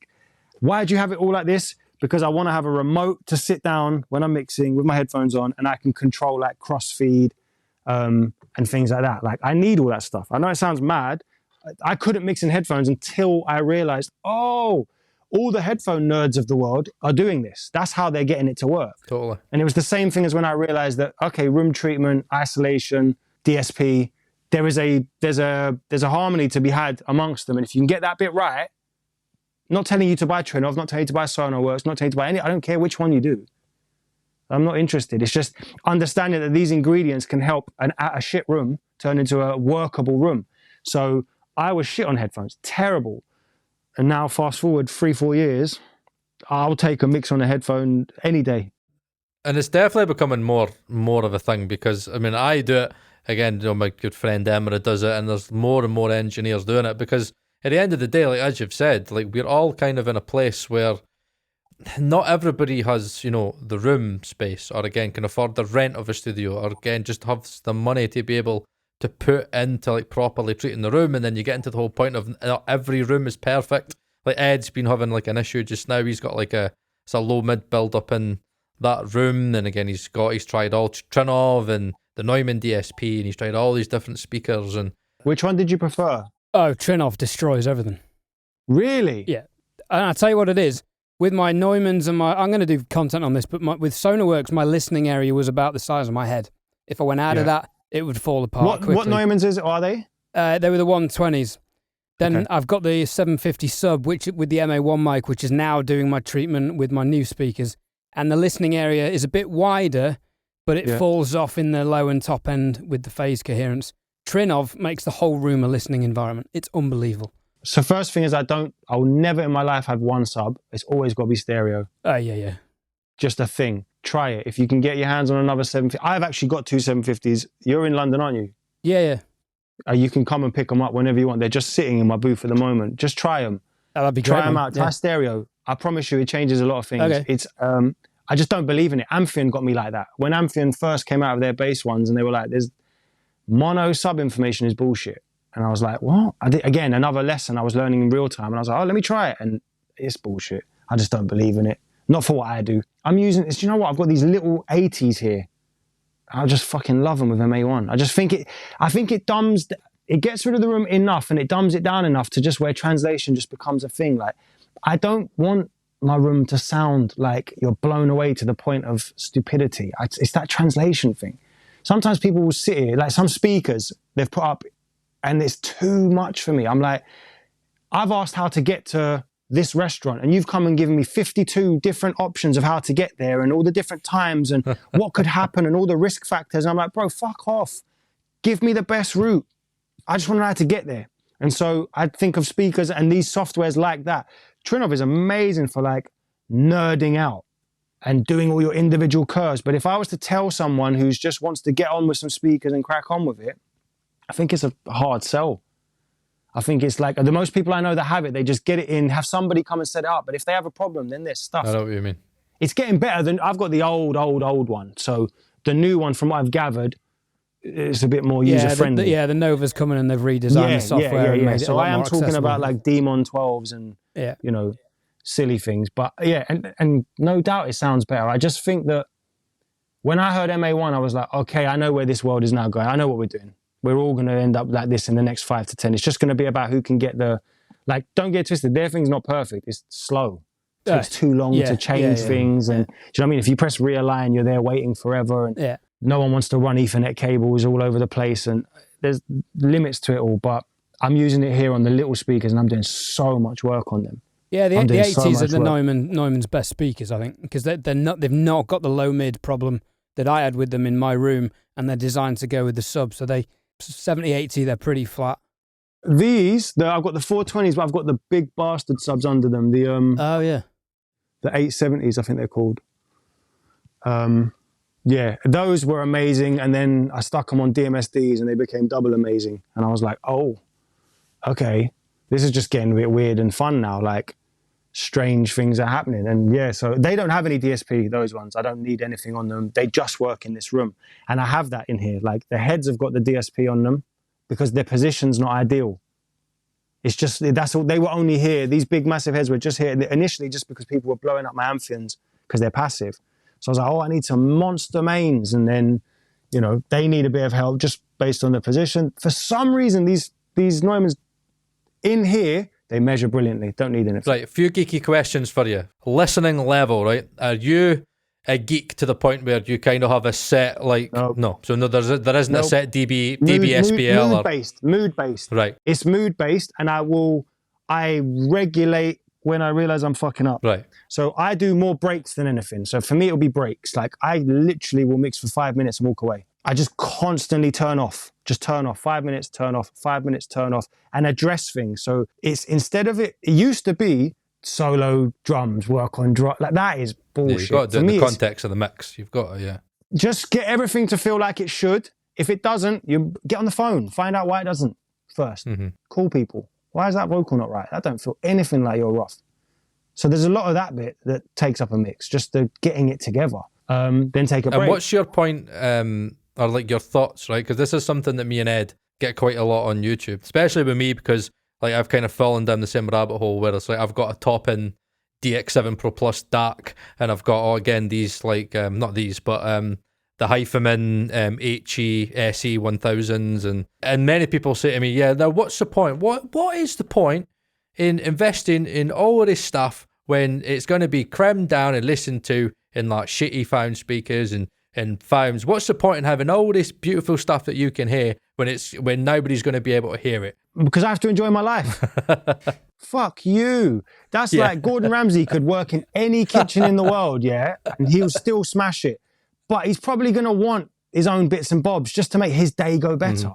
Why do you have it all like this? Because I want to have a remote to sit down when I'm mixing with my headphones on, and I can control like crossfeed and things like that. Like, I need all that stuff. I know it sounds mad. I couldn't mix in headphones until I realized, oh, all the headphone nerds of the world are doing this. That's how they're getting it to work. Totally. And it was the same thing as when I realized that, okay, room treatment, isolation, DSP, there's a harmony to be had amongst them. And if you can get that bit right, not telling you to buy Trinov, not telling you to buy Sonarworks, not telling you to buy any, I don't care which one you do. I'm not interested. It's just understanding that these ingredients can help a shit room turn into a workable room. So I was shit on headphones, terrible. And now fast forward 3-4 years, I'll take a mix on a headphone any day. And it's definitely becoming more of a thing because, I mean, I do it, again, you know, my good friend Emma does it, and there's more and more engineers doing it because at the end of the day, like as you've said, like we're all kind of in a place where not everybody has, you know, the room space or again can afford the rent of a studio or again just has the money to be able to put into like properly treating the room. And then you get into the whole point of every room is perfect. Like Ed's been having like an issue just now. He's got like it's a low mid build up in that room. And again, he's tried all Trinov and the Neumann DSP and he's tried all these different speakers. And which one did you prefer? Oh, Trinov destroys everything. Really? Yeah. And I'll tell you what it is. With my Neumanns and I'm going to do content on this, but with Sonarworks, my listening area was about the size of my head. If I went out of that, it would fall apart quickly. What Neumanns are they? They were the 120s. Then Okay. I've got the 750 sub, which with the MA1 mic, which is now doing my treatment with my new speakers. And the listening area is a bit wider, but it falls off in the low and top end with the phase coherence. Trinov makes the whole room a listening environment. It's unbelievable. So first thing is I'll never in my life have one sub. It's always got to be stereo. Oh, yeah. Just a thing. Try it. If you can get your hands on another 750. I've actually got 2 750s. You're in London, aren't you? Yeah. You can come and pick them up whenever you want. They're just sitting in my booth at the moment. Just try them. Oh, that'd be Try great, them man. out. Try stereo. I promise you it changes a lot of things. Okay. It's I just don't believe in it. Amphion got me like that. When Amphion first came out of their bass ones and they were like, there's mono sub information is bullshit. And I was like, what? Again, another lesson I was learning in real time. And I was like, oh, let me try it. And it's bullshit. I just don't believe in it. Not for what I do. I'm using, do you know what? I've got these little 80s here. I just fucking love them with MA1. I think it dumbs, it gets rid of the room enough and it dumbs it down enough to just where translation just becomes a thing. Like, I don't want my room to sound like you're blown away to the point of stupidity. It's that translation thing. Sometimes people will sit here, like some speakers they've put up, and it's too much for me. I'm like, I've asked how to get to this restaurant, and you've come and given me 52 different options of how to get there, and all the different times, and what could happen, and all the risk factors. And I'm like, bro, fuck off. Give me the best route. I just want to know how to get there. And so I think of speakers and these softwares like that. Trinov is amazing for like nerding out and doing all your individual curves. But if I was to tell someone who just wants to get on with some speakers and crack on with it, I think it's a hard sell. I think it's like the most people I know that have it, they just get it in, have somebody come and set it up. But if they have a problem, then they're stuffed. I know what you mean. It's getting better than, I've got the old one. So the new one, from what I've gathered, it's a bit more user-friendly. The Nova's coming and they've redesigned the software. And made it so a lot I am more talking accessible. about like Demon 12s and, you know, silly things. But yeah, and no doubt it sounds better. I just think that when I heard MA1, I was like, okay, I know where this world is now going. I know what we're doing. We're all going to end up like this in the next 5 to 10. It's just going to be about who can get the, like, don't get twisted. Their thing's not perfect. It's slow. It takes too long to change things. And do you know what I mean? If you press realign, you're there waiting forever. And no one wants to run Ethernet cables all over the place. And there's limits to it all. But I'm using it here on the little speakers and I'm doing so much work on them. Yeah, the 80s are the Neumann's best speakers, I think, because they've not got the low mid problem that I had with them in my room, and they're designed to go with the sub. So they 70-80, they're pretty flat. These, I've got the 420s, but I've got the big bastard subs under them. The the 870s, I think they're called. Yeah, those were amazing, and then I stuck them on DMSDs, and they became double amazing. And I was like, oh, okay, this is just getting a bit weird and fun now. Like, strange things are happening. And yeah, so they don't have any DSP, those ones. I don't need anything on them. They just work in this room. And I have that in here. Like, the heads have got the DSP on them because their position's not ideal. It's just, that's all, they were only here. These big massive heads were just here initially just because people were blowing up my Amphions because they're passive. So I was like, oh, I need some monster mains. And then, you know, they need a bit of help just based on the position. For some reason, these Neumanns in here, they measure brilliantly. Don't need anything. Right, a few geeky questions for you. Listening level, right? Are you a geek to the point where you kind of have a set, like, no. So no, there isn't a set dBSPL. Mood based. Right. It's mood based, and I regulate when I realize I'm fucking up. Right. So I do more breaks than anything. So for me, it'll be breaks. Like, I literally will mix for 5 minutes and walk away. I just constantly turn off. Just turn off. 5 minutes, turn off. 5 minutes, turn off. And address things. So it's, instead of it used to be solo drums, work on drum. Like, that is bullshit. Yeah, you've got to do the context of the mix. You've got to, just get everything to feel like it should. If it doesn't, you get on the phone. Find out why it doesn't first. Mm-hmm. Call people. Why is that vocal not right? That don't feel anything like you're rough. So there's a lot of that bit that takes up a mix. Just the getting it together. Then take a break. And what's your point, or like your thoughts, right? Because this is something that me and Ed get quite a lot on YouTube, especially with me, because like I've kind of fallen down the same rabbit hole where it's like I've got a top-in DX7 Pro Plus DAC, and I've got again these like not these, but the Hyphamin HE SE 1000s, and many people say to me, yeah, now what's the point? What is the point in investing in all of this stuff when it's going to be crammed down and listened to in like shitty found speakers and founds? What's the point in having all this beautiful stuff that you can hear when nobody's going to be able to hear it? Because I have to enjoy my life. Fuck you. That's like Gordon Ramsay could work in any kitchen in the world, and he'll still smash it. But he's probably going to want his own bits and bobs just to make his day go better.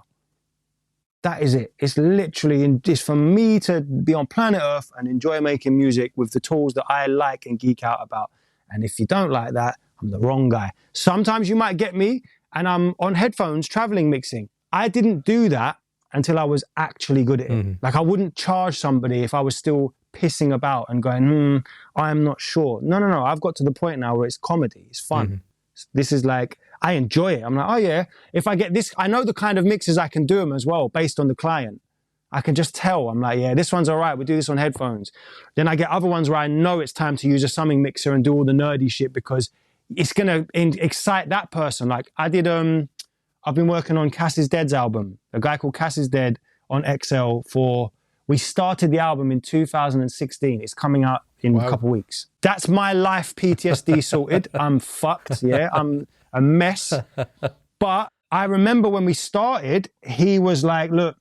That is it. It's literally just for me to be on planet Earth and enjoy making music with the tools that I like and geek out about. And if you don't like that, I'm the wrong guy. Sometimes you might get me and I'm on headphones traveling mixing. I didn't do that until I was actually good at it. Like I wouldn't charge somebody if I was still pissing about and going, I'm not sure. No. I've got to the point now where it's comedy. It's fun. This is like, I enjoy it. I'm like, oh yeah, if I get this, I know the kind of mixes I can do them as well based on the client. I can just tell. I'm like, yeah, this one's all right. We'll do this on headphones. Then I get other ones where I know it's time to use a summing mixer and do all the nerdy shit because it's going to excite that person. Like I did, I've been working on Cass is Dead's album, a guy called Cass is Dead on XL we started the album in 2016. It's coming out in a couple of weeks. That's my life PTSD sorted. I'm fucked, yeah. I'm a mess. But I remember when we started, he was like, look,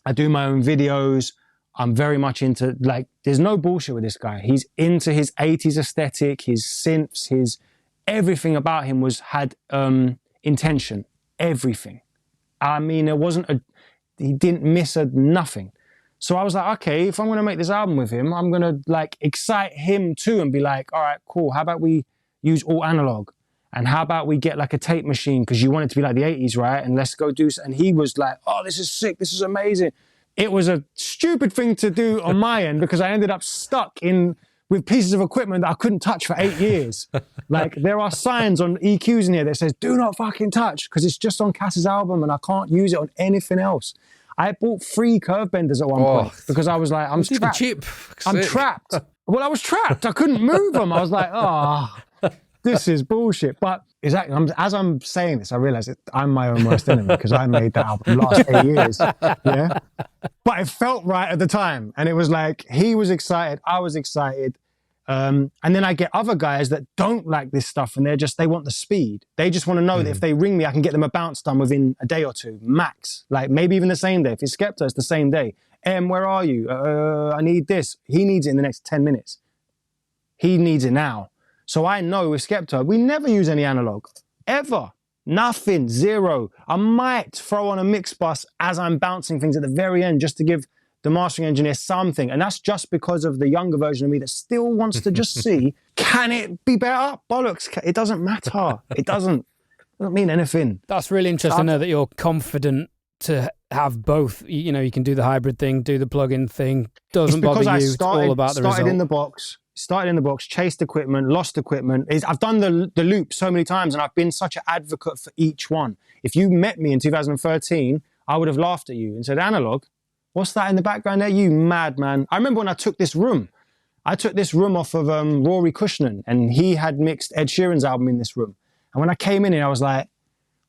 I do my own videos. I'm very much into, like, there's no bullshit with this guy. He's into his 80s aesthetic, his synths, his everything about him had intention. Everything. I mean, he didn't miss nothing. So I was like, okay, if I'm going to make this album with him, I'm going to like excite him too and be like, all right, cool. How about we use all analog? And how about we get like a tape machine? Because you want it to be like the 80s, right? And let's go do. And he was like, oh, this is sick. This is amazing. It was a stupid thing to do on my end because I ended up stuck with pieces of equipment that I couldn't touch for 8 years. Like there are signs on EQs in here that says, do not fucking touch because it's just on Cass's album and I can't use it on anything else. I bought 3 curve benders at one point because I was like, I'm trapped. Cheap. I'm trapped. Well, I was trapped. I couldn't move them. I was like, this is bullshit. But exactly, as I'm saying this, I realize I'm my own worst enemy because I made that album the last 8 years. Yeah. But it felt right at the time. And it was like, he was excited. I was excited. And then I get other guys that don't like this stuff and they want the speed. They just want to know that if they ring me, I can get them a bounce done within a day or two, max. Like maybe even the same day. If it's Skepta, it's the same day. Where are you? I need this. He needs it in the next 10 minutes. He needs it now. So I know with Skepta, we never use any analog. Ever. Nothing. Zero. I might throw on a mix bus as I'm bouncing things at the very end just to give the mastering engineer something. And that's just because of the younger version of me that still wants to just see, can it be better? Bollocks. It doesn't matter. It doesn't mean anything. That's really interesting though, that you're confident to have both. You know, you can do the hybrid thing, do the plug-in thing. Doesn't bother you. It's all about the result. Started in the box, chased equipment, lost equipment. I've done the loop so many times and I've been such an advocate for each one. If you met me in 2013, I would have laughed at you and said, analog? What's that in the background there? You madman. I remember when I took this room. I took this room off of Rory Cushnan and he had mixed Ed Sheeran's album in this room. And when I came in here, I was like,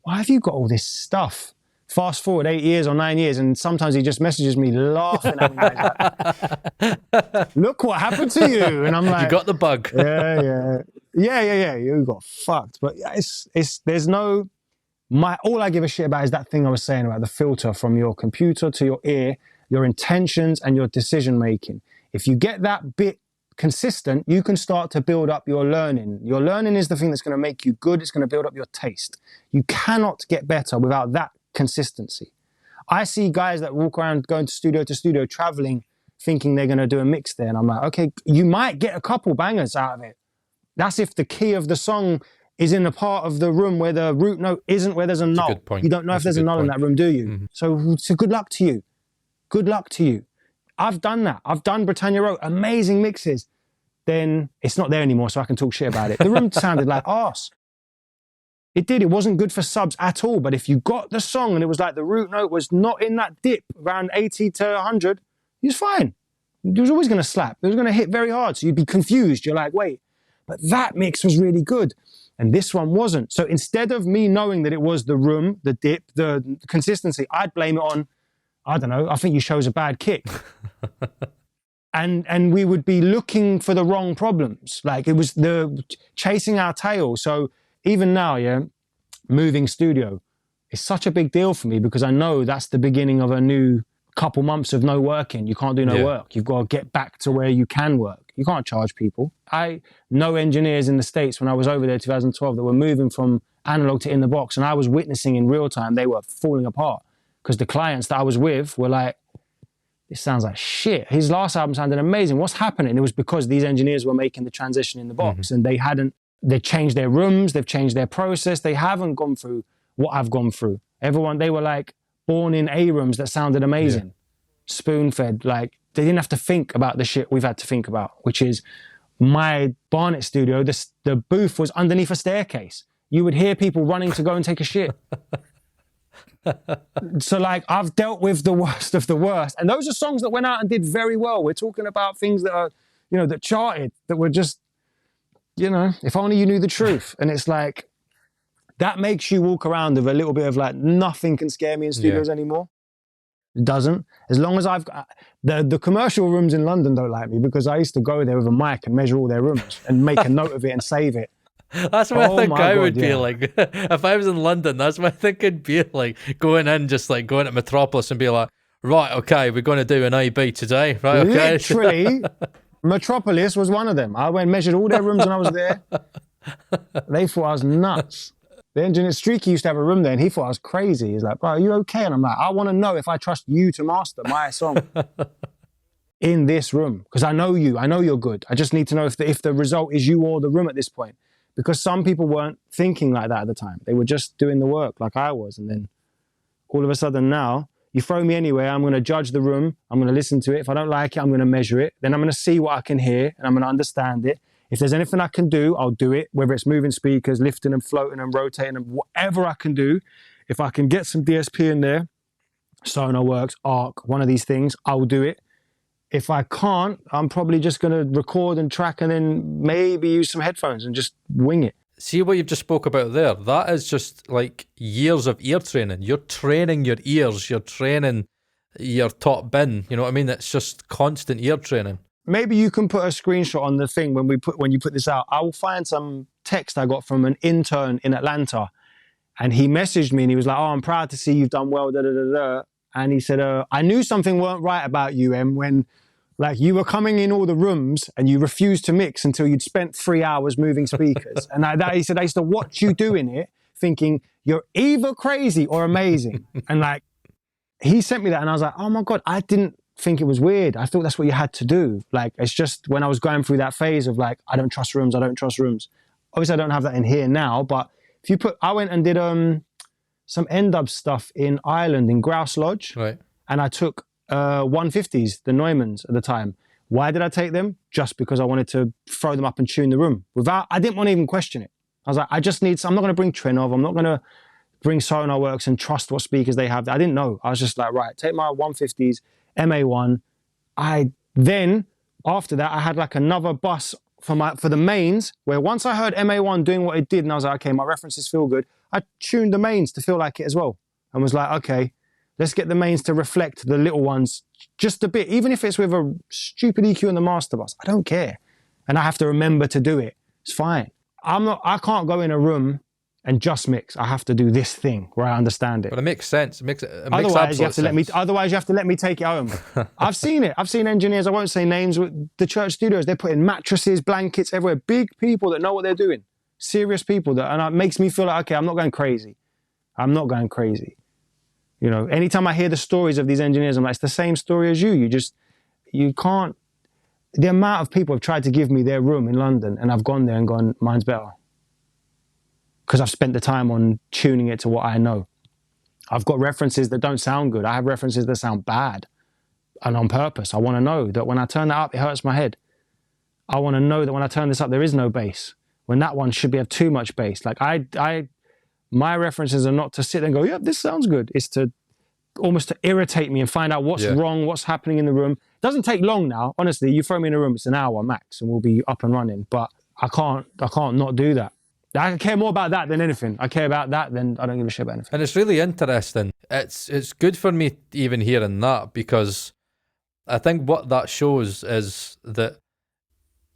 why have you got all this stuff? Fast forward 8 years or 9 years and sometimes he just messages me laughing at me. Like, look what happened to you. And I'm like, you got the bug. Yeah. You got fucked. But there's no, all I give a shit about is that thing I was saying about the filter from your computer to your ear, your intentions and your decision making. If you get that bit consistent, you can start to build up your learning. Your learning is the thing that's going to make you good. It's going to build up your taste. You cannot get better without that consistency. I see guys that walk around going to studio, traveling, thinking they're going to do a mix there. And I'm like, okay, you might get a couple bangers out of it. That's if the key of the song is in the part of the room where the root note isn't where there's a null. You don't know if there's a null in that room, do you? Mm-hmm. So good luck to you. Good luck to you. I've done that. I've done Britannia Road, amazing mixes. Then it's not there anymore, so I can talk shit about it. The room sounded like arse. It did. It wasn't good for subs at all. But if you got the song and it was like the root note was not in that dip around 80 to 100, it was fine. It was always going to slap. It was going to hit very hard. So you'd be confused. You're like, wait, but that mix was really good. And this one wasn't. So instead of me knowing that it was the room, the dip, the consistency, I'd blame it on, I don't know, I think you chose a bad kick. And we would be looking for the wrong problems. Like it was the chasing our tail. So even now, moving studio is such a big deal for me because I know that's the beginning of a new couple months of no working. You can't do no work. You've got to get back to where you can work. You can't charge people. I know engineers in the States when I was over there 2012 that were moving from analog to in the box and I was witnessing in real time they were falling apart. because the clients that I was with were like, this sounds like shit. His last album sounded amazing. What's happening? It was because these engineers were making the transition in the box and they changed their rooms, they've changed their process. They haven't gone through what I've gone through. They were like born in A rooms that sounded amazing. Spoon-fed, like they didn't have to think about the shit we've had to think about, which is my Barnet studio, the booth was underneath a staircase. You would hear people running to go and take a shit. So like I've dealt with the worst of the worst. And those are songs that went out and did very well. We're talking about things that are, that charted, that were just, if only you knew the truth. And it's like, that makes you walk around with a little bit of like, nothing can scare me in studios anymore. It doesn't. As long as I've got the commercial rooms in London don't like me because I used to go there with a mic and measure all their rooms and make a note of it and save it. That's what I think I would be like. If I was in London, that's what I think it'd be like. Going in, just like going to Metropolis and be like, right, okay, we're going to do an AB today. Right, okay. Literally, Metropolis was one of them. I went and measured all their rooms when I was there. They thought I was nuts. The engineer, Streaky, used to have a room there and he thought I was crazy. He's like, bro, are you okay? And I'm like, I want to know if I trust you to master my song in this room. Because I know you. I know you're good. I just need to know if the result is you or the room at this point. Because some people weren't thinking like that at the time. They were just doing the work like I was. And then all of a sudden now, you throw me anywhere, I'm going to judge the room. I'm going to listen to it. If I don't like it, I'm going to measure it. Then I'm going to see what I can hear and I'm going to understand it. If there's anything I can do, I'll do it, whether it's moving speakers, lifting them, floating them, rotating them, whatever I can do. If I can get some DSP in there, Sonarworks, Arc, one of these things, I'll do it. If I can't, I'm probably just going to record and track and then maybe use some headphones and just wing it. See what you've just spoke about there? That is just like years of ear training. You're training your ears. You're training your top bin. You know what I mean? It's just constant ear training. Maybe you can put a screenshot on the thing when you put this out. I will find some text I got from an intern in Atlanta, and he messaged me and he was like, "Oh, I'm proud to see you've done well." Da da da da. And he said, "I knew something weren't right about you, Em, when like you were coming in all the rooms and you refused to mix until you'd spent 3 hours moving speakers." And he said, "I used to watch you doing it, thinking you're either crazy or amazing." And like he sent me that, and I was like, "Oh my God, I didn't think it was weird. I thought that's what you had to do." Like, it's just when I was going through that phase of like, I don't trust rooms. Obviously I don't have that in here now, but I went and did some N-Dubz stuff in Ireland in Grouse Lodge. Right. And I took 150s, the Neumanns at the time. Why did I take them? Just because I wanted to throw them up and tune the room. I didn't want to even question it. I was like, I'm not going to bring Trinov. I'm not going to bring Sonarworks and trust what speakers they have. I didn't know. I was just like, right, take my 150s, MA1. Then after that, I had like another bus for the mains, where once I heard MA1 doing what it did, and I was like, okay, my references feel good, I tuned the mains to feel like it as well, and was like, okay, let's get the mains to reflect the little ones just a bit, even if it's with a stupid EQ in the master bus. I don't care, and I have to remember to do it. It's fine. I can't go in a room and just mix. I have to do this thing where I understand it. But it makes sense. It makes otherwise you have to sense. Otherwise you have to let me take it home. I've seen it. I've seen engineers, I won't say names, with the church studios, they're putting mattresses, blankets everywhere. Big people that know what they're doing. Serious people and it makes me feel like, okay, I'm not going crazy. You know, anytime I hear the stories of these engineers, I'm like, it's the same story as you. You can't. The amount of people have tried to give me their room in London and I've gone there and gone, mine's better. Because I've spent the time on tuning it to what I know. I've got references that don't sound good. I have references that sound bad. And on purpose, I want to know that when I turn that up, it hurts my head. I want to know that when I turn this up, there is no bass. When that one should have too much bass. Like my references are not to sit and go, yeah, this sounds good. It's to almost to irritate me and find out what's wrong, what's happening in the room. It doesn't take long now. Honestly, you throw me in a room, it's an hour max and we'll be up and running. But I can't not do that. I care more about that than anything. I care about that than I don't give a shit about anything. And it's really interesting. It's good for me even hearing that, because I think what that shows is that,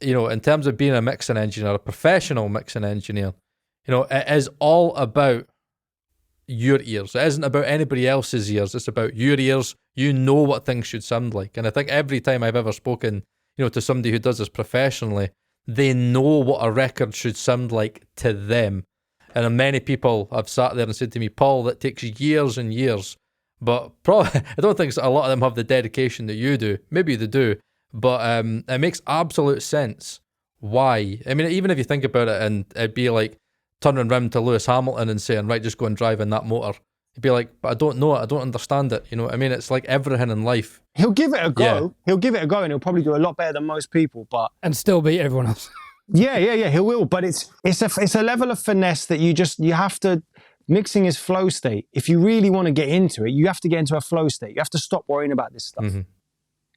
you know, in terms of being a mixing engineer, a professional mixing engineer, you know, it is all about your ears. It isn't about anybody else's ears. It's about your ears. You know what things should sound like. And I think every time I've ever spoken, you know, to somebody who does this professionally, they know what a record should sound like to them. And many people have sat there and said to me, Paul, that takes years and years but probably I don't think a lot of them have the dedication that you do. Maybe they do, but it makes absolute sense why. I mean, even if you think about it, and it'd be like turning around to Lewis Hamilton and saying, right, just go and drive in that motor. He'd be like, but I don't know it, I don't understand it. You know what I mean? It's like everything in life. He'll give it a go. Yeah. He'll give it a go, and he'll probably do a lot better than most people. But And still beat everyone else. yeah, he will. But it's a level of finesse that you have to. Mixing is flow state. If you really want to get into it, you have to get into a flow state. You have to stop worrying about this stuff. Mm-hmm.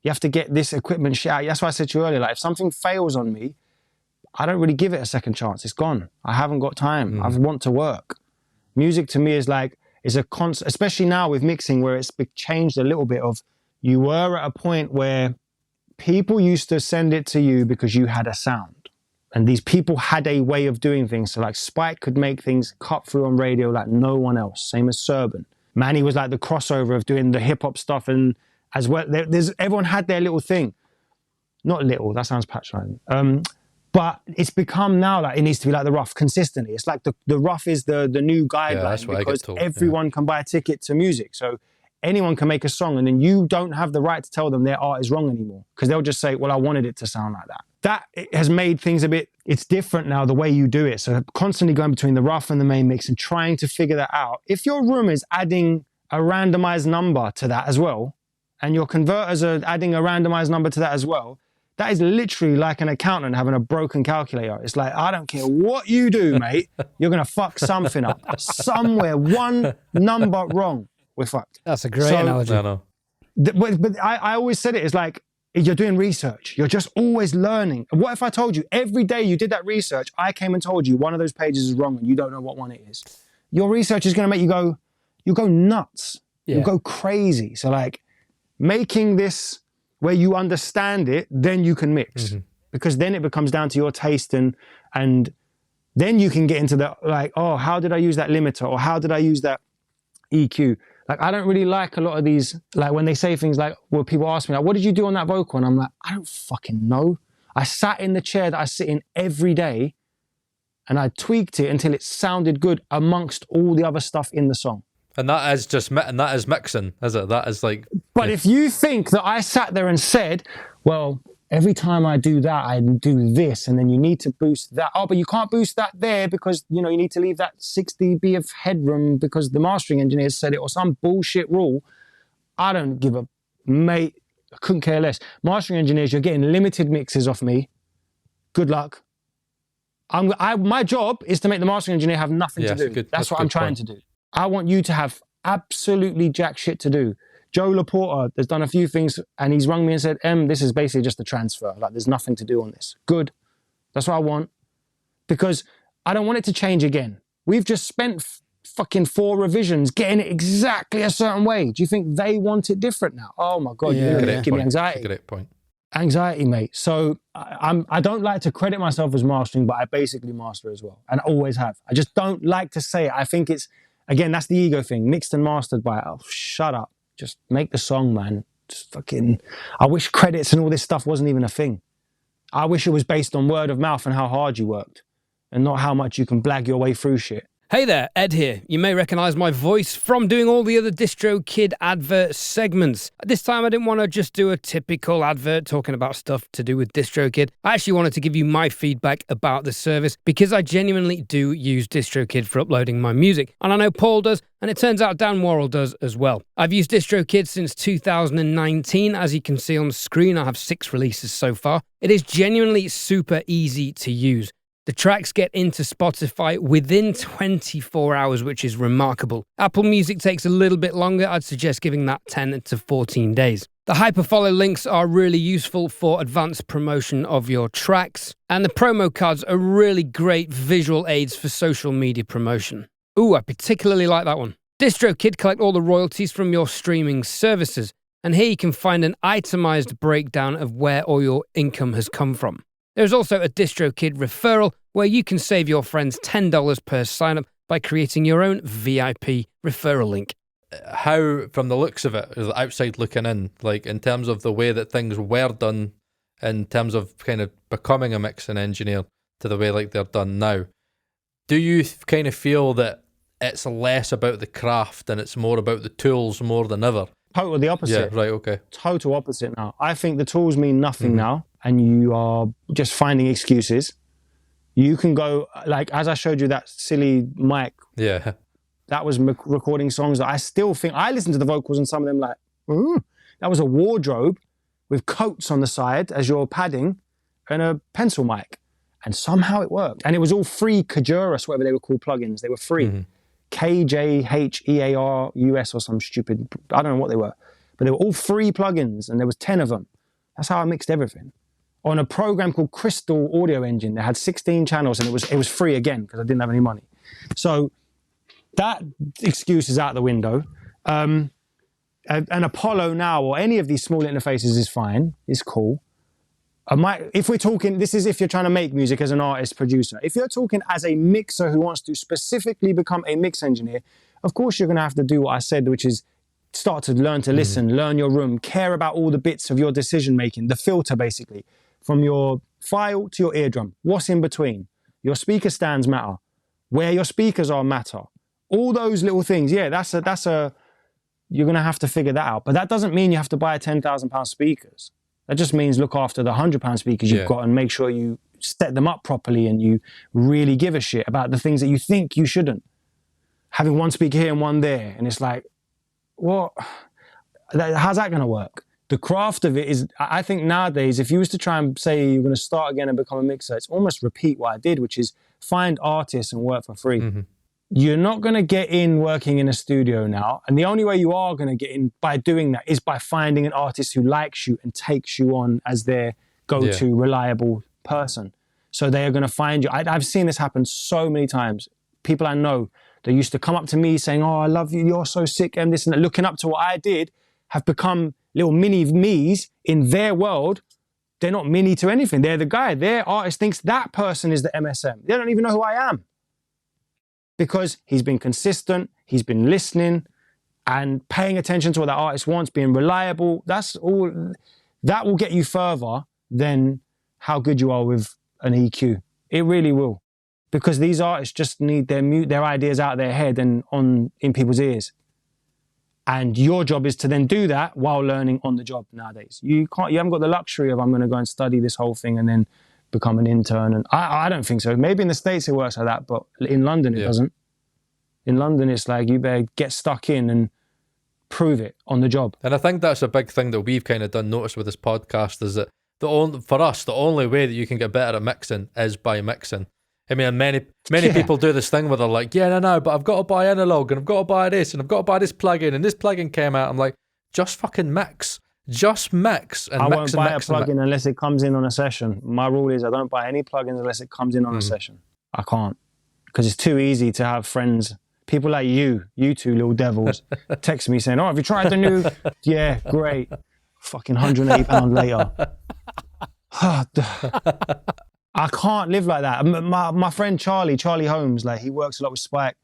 You have to get this equipment shit out. That's why I said to you earlier, like if something fails on me, I don't really give it a second chance. It's gone. I haven't got time. I want to work. Music to me is a constant, especially now with mixing where it's changed a little bit of, you were at a point where people used to send it to you because you had a sound. And these people had a way of doing things. So like Spike could make things cut through on radio like no one else. Same as Serban. Manny was like the crossover of doing the hip hop stuff, and as well, everyone had their little thing. Not little, that sounds patronizing. But it's become now like it needs to be like the rough consistently. It's like the rough is the new guideline because everyone can buy a ticket to music. So anyone can make a song, and then you don't have the right to tell them their art is wrong anymore because they'll just say, well, I wanted it to sound like that. That has made things it's different now the way you do it. So constantly going between the rough and the main mix and trying to figure that out. If your room is adding a randomized number to that as well, and your converters are adding a randomized number to that as well, that is literally like an accountant having a broken calculator. It's like, I don't care what you do, mate, you're going to fuck something up. Somewhere, one number wrong, we're fucked. That's a great analogy. No. But I always said it, it's like, you're doing research. You're just always learning. What if I told you every day you did that research, I came and told you one of those pages is wrong and you don't know what one it is? Your research is going to make you go nuts. Yeah. You go crazy. So like making this where you understand it, then you can mix. Because then it becomes down to your taste and then you can get into the like, oh, how did I use that limiter? Or how did I use that EQ? Like, I don't really like a lot of these, like when they say things like, well, people ask me, like, what did you do on that vocal? And I'm like, I don't fucking know. I sat in the chair that I sit in every day and I tweaked it until it sounded good amongst all the other stuff in the song. And that is mixing, is it? That is like... But if you think that I sat there and said, well, every time I do that, I do this, and then you need to boost that. Oh, but you can't boost that there because, you know, you need to leave that 6 dB of headroom because the mastering engineer said it or some bullshit rule. I don't give a mate. I couldn't care less. Mastering engineers, you're getting limited mixes off me. Good luck. My job is to make the mastering engineer have nothing to do. That's what I'm trying to do. I want you to have absolutely jack shit to do. Joe Laporta has done a few things and he's rung me and said, this is basically just a transfer. Like, there's nothing to do on this. Good. That's what I want. Because I don't want it to change again. We've just spent fucking 4 revisions getting it exactly a certain way. Do you think they want it different now? Oh my God, you're going to give me anxiety. Great point. Anxiety, mate. So I don't like to credit myself as mastering, but I basically master as well. And always have. I just don't like to say it. I think it's, again, that's the ego thing. Mixed and mastered by, oh, shut up. Just make the song, man. Just fucking... I wish credits and all this stuff wasn't even a thing. I wish it was based on word of mouth and how hard you worked and not how much you can blag your way through shit. Hey there, Ed here. You may recognise my voice from doing all the other DistroKid advert segments. This time I didn't want to just do a typical advert talking about stuff to do with DistroKid. I actually wanted to give you my feedback about the service because I genuinely do use DistroKid for uploading my music. And I know Paul does, and it turns out Dan Worrell does as well. I've used DistroKid since 2019. As you can see on the screen, I have 6 releases so far. It is genuinely super easy to use. The tracks get into Spotify within 24 hours, which is remarkable. Apple Music takes a little bit longer. I'd suggest giving that 10 to 14 days. The hyperfollow links are really useful for advanced promotion of your tracks. And the promo cards are really great visual aids for social media promotion. Ooh, I particularly like that one. DistroKid collect all the royalties from your streaming services. And here you can find an itemized breakdown of where all your income has come from. There's also a DistroKid referral where you can save your friends $10 per sign-up by creating your own VIP referral link. How, from the looks of it, the outside looking in, like in terms of the way that things were done, in terms of kind of becoming a mixing engineer to the way like they're done now, do you kind of feel that it's less about the craft and it's more about the tools more than ever. Total the opposite. Yeah, right, okay. Total opposite now. I think the tools mean nothing now, and you are just finding excuses. You can go, like, as I showed you that silly mic. Yeah. That was recording songs that I still think, I listen to the vocals and some of them like, ooh. That was a wardrobe with coats on the side as your padding and a pencil mic. And somehow it worked. And it was all free Kajurus, whatever they were called plugins. They were free. KJHEARUS or some stupid, I don't know what they were. But they were all free plugins and there was 10 of them. That's how I mixed everything. On a program called Crystal Audio Engine, they had 16 channels and it was free again because I didn't have any money. So that excuse is out the window. An Apollo now or any of these small interfaces is fine, is cool. If we're talking, this is if you're trying to make music as an artist, producer. If you're talking as a mixer who wants to specifically become a mix engineer, of course you're going to have to do what I said, which is start to learn to listen, learn your room, care about all the bits of your decision making, the filter basically, from your file to your eardrum. What's in between? Your speaker stands matter. Where your speakers are matter. All those little things, yeah, you're going to have to figure that out. But that doesn't mean you have to buy £10,000 speakers. That just means look after the £100 speakers you've got and make sure you set them up properly and you really give a shit about the things that you think you shouldn't. Having one speaker here and one there. And it's like, what? How's that going to work? The craft of it is, I think nowadays, if you was to try and say you're going to start again and become a mixer, it's almost repeat what I did, which is find artists and work for free. You're not going to get in working in a studio now. And the only way you are going to get in by doing that is by finding an artist who likes you and takes you on as their go-to reliable person. So they are going to find you. I've seen this happen so many times. People I know that used to come up to me saying, oh, I love you, you're so sick, and this and that, looking up to what I did, have become little mini me's in their world. They're not mini to anything. They're the guy. Their artist thinks that person is the MSM. They don't even know who I am. Because he's been consistent, he's been listening and paying attention to what that artist wants, being reliable. That's all. That will get you further than how good you are with an EQ. It really will. Because these artists just need their ideas out of their head and in people's ears. And your job is to then do that while learning on the job nowadays. You haven't got the luxury of I'm going to go and study this whole thing and then become an intern. And I don't think so. Maybe in the States it works like that, but in London it doesn't. In London it's like you better get stuck in and prove it on the job. And I think that's a big thing that we've kind of done notice with this podcast is that for us, the only way that you can get better at mixing is by mixing. I mean, many people do this thing where they're like, no, but I've got to buy analog and I've got to buy this and I've got to buy this plugin and this plugin came out. I'm like, just fucking mix. Just mix and I mix won't and buy mix a plugin unless it comes in on a session. My rule is I don't buy any plugins unless it comes in on a session. I can't. Because it's too easy to have friends, people like you two little devils, text me saying, oh, have you tried the new? Yeah, great. Fucking £180 later. I can't live like that. My friend Charlie Holmes, like he works a lot with Spike.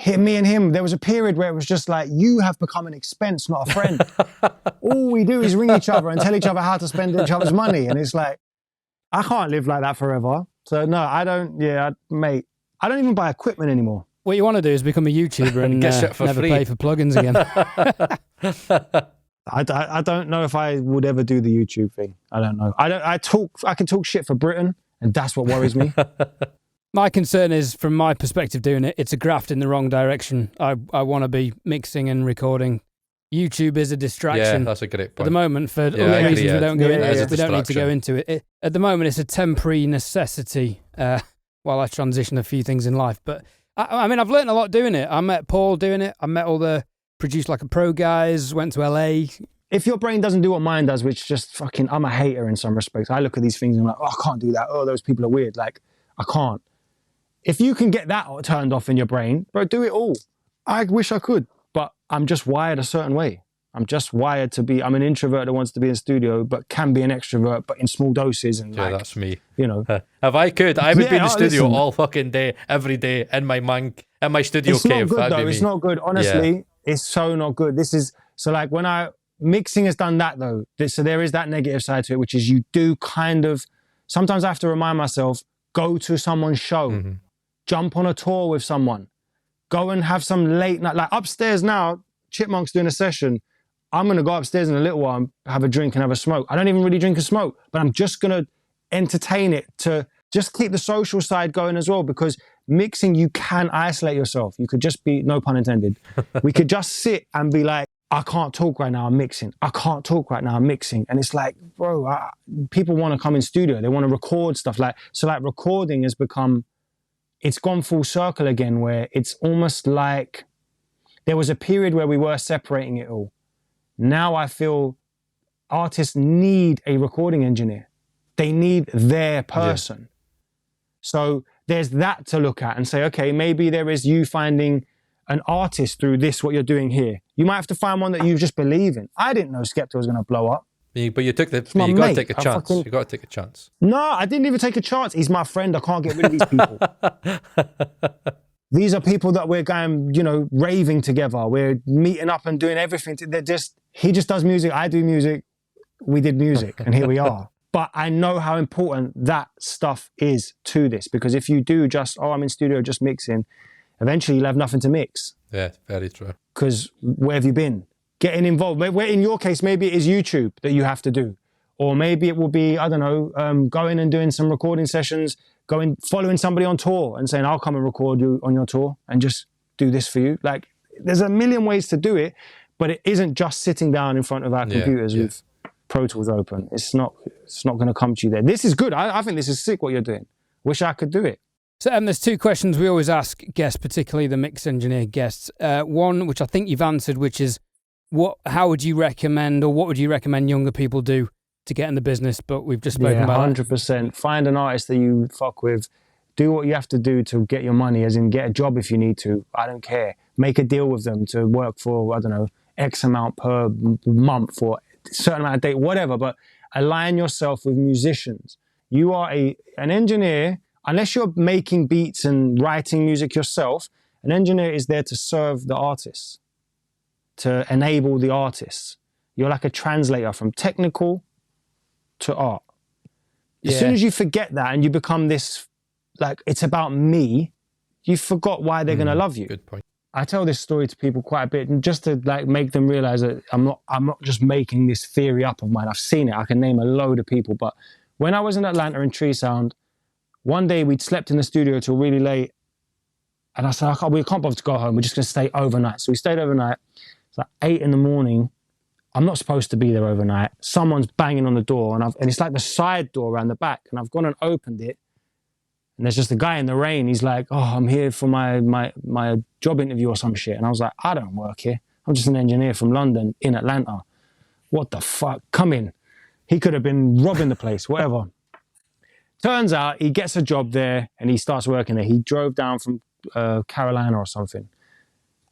Me and him, there was a period where it was just like, you have become an expense, not a friend. All we do is ring each other and tell each other how to spend each other's money. And it's like, I can't live like that forever. So no, I don't, mate, I don't even buy equipment anymore. What you want to do is become a YouTuber and never pay for plugins again. I don't know if I would ever do the YouTube thing. I don't know. I can talk shit for Britain, and that's what worries me. My concern is, from my perspective doing it, it's a graft in the wrong direction. I want to be mixing and recording. YouTube is a distraction. Yeah, that's a great point. At the moment, for other reasons we don't go into it. We don't need to go into it. At the moment, it's a temporary necessity while I transition a few things in life. But, I mean, I've learned a lot doing it. I met Paul doing it. I met all the Produce Like a Pro guys, went to LA. If your brain doesn't do what mine does, which just fucking, I'm a hater in some respects. I look at these things and I'm like, oh, I can't do that. Oh, those people are weird. Like, I can't. If you can get that turned off in your brain, bro, do it all. I wish I could, but I'm just wired a certain way. I'm just wired to be, I'm an introvert that wants to be in studio, but can be an extrovert, but in small doses. And that's me. You know. If I could, I would be in the studio all fucking day, every day, in my studio cave. It's not good though. It's not good. Honestly, it's so not good. So like when mixing has done that though. So there is that negative side to it, which is you do kind of, sometimes I have to remind myself, go to someone's show, jump on a tour with someone, Go and have some late night, like upstairs now, Chipmunk's doing a session. I'm going to go upstairs in a little while and have a drink and have a smoke. I don't even really drink and smoke, but I'm just going to entertain it to just keep the social side going as well, because mixing, you can isolate yourself. You could just be, no pun intended, we could just sit and be like, I can't talk right now, I'm mixing. I can't talk right now, I'm mixing. And it's like, bro, people want to come in studio. They want to record stuff. So recording has become, it's gone full circle again, where it's almost like there was a period where we were separating it all. Now I feel artists need a recording engineer. They need their person. Yeah. So there's that to look at and say, okay, maybe there is you finding an artist through this, what you're doing here. You might have to find one that you just believe in. I didn't know Skepta was going to blow up. But you took the, you got to take a chance. You got to take a chance. No, I didn't even take a chance. He's my friend. I can't get rid of these people. These are people that we're going, raving together. We're meeting up and doing everything. He just does music. I do music. We did music and here we are. But I know how important that stuff is to this, because if you do just, I'm in studio just mixing, eventually you'll have nothing to mix. Yeah, very true. Because where have you been? Getting involved. In your case, maybe it is YouTube that you have to do. Or maybe it will be, I don't know, going and doing some recording sessions, following somebody on tour and saying, I'll come and record you on your tour and just do this for you. Like, there's a million ways to do it, but it isn't just sitting down in front of our computers with Pro Tools open. It's not going to come to you there. This is good. I think this is sick what you're doing. Wish I could do it. So there's two questions we always ask guests, particularly the mix engineer guests. One, which I think you've answered, which is, how would you recommend, or what would you recommend younger people do to get in the business? But we've just spoken about 100%. Find an artist that you fuck with. Do what you have to do to get your money, as in get a job if you need to. I don't care. Make a deal with them to work for, I don't know, X amount per month or a certain amount of day, whatever. But align yourself with musicians. You are an engineer, unless you're making beats and writing music yourself, an engineer is there to serve the artists, to enable the artists. You're like a translator from technical to art. As soon as you forget that and you become this, like, it's about me, you forgot why they're going to love you. Good point. I tell this story to people quite a bit, and just to like make them realize that I'm not just making this theory up of mine. I've seen it. I can name a load of people. But when I was in Atlanta in Tree Sound, one day we'd slept in the studio till really late, and I said, we can't bother to go home. We're just going to stay overnight. So we stayed overnight. It's like 8 a.m. I'm not supposed to be there overnight. Someone's banging on the door, and it's like the side door around the back, and I've gone and opened it, and there's just a guy in the rain. He's like, I'm here for my job interview or some shit. And I was like, I don't work here. I'm just an engineer from London in Atlanta. What the fuck? Come in. He could have been robbing the place, whatever. Turns out he gets a job there and he starts working there. He drove down from Carolina or something.